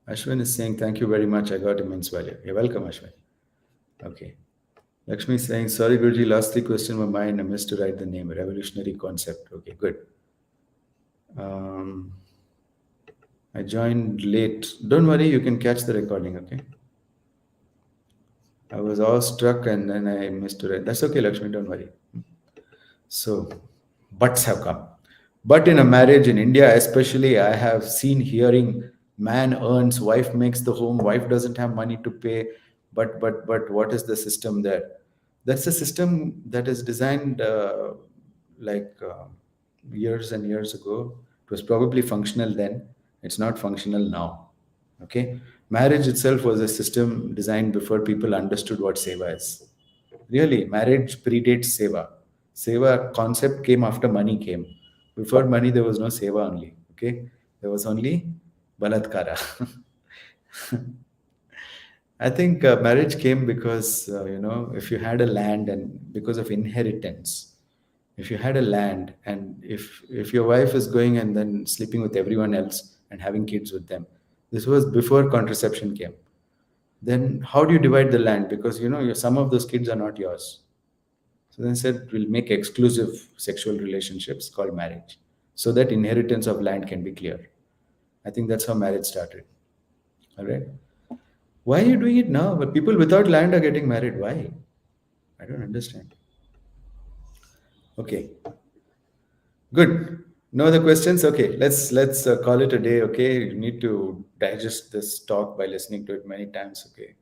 Ashwin is saying, thank you very much. I got immense value. You're welcome, Ashwin. Okay. Lakshmi is saying, sorry, Guruji, lost the question in my mind. I missed to write the name. Revolutionary concept. Okay, good. Um, I joined late. Don't worry, you can catch the recording, okay? I was awestruck and then I missed to write. That's okay, Lakshmi, don't worry. So, buts have come. But in a marriage in India, especially, I have seen hearing man earns, wife makes the home, wife doesn't have money to pay. But what is the system there? That's a system that is designed like years and years ago. It was probably functional then. It's not functional now. Okay, marriage itself was a system designed before people understood what seva is. Really, marriage predates seva. Seva concept came after money came. Before money, there was no seva only. Okay, there was only balatkara. I think marriage came because if you had a land and because of inheritance, if you had a land and if your wife is going and then sleeping with everyone else and having kids with them, this was before contraception came. Then how do you divide the land? Because some of those kids are not yours. So then said we'll make exclusive sexual relationships called marriage, so that inheritance of land can be clear. I think that's how marriage started. All right. Why are you doing it now? But people without land are getting married. Why? I don't understand. Okay, good. No other questions? Okay, let's call it a day. Okay, you need to digest this talk by listening to it many times. Okay,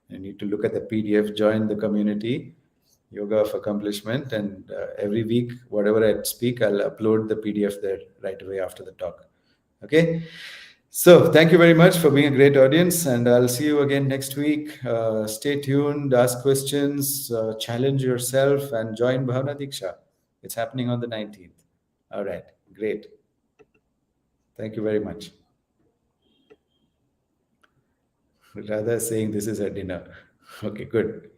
you need to look at the PDF, join the community, Yoga of Accomplishment, and every week, whatever I speak, I'll upload the PDF there right away after the talk. Okay. So, thank you very much for being a great audience, and I'll see you again next week. Stay tuned, ask questions, challenge yourself, and join Bhavana Deeksha. It's happening on the 19th. All right, great. Thank you very much. Radha is saying this is a dinner. Okay, good.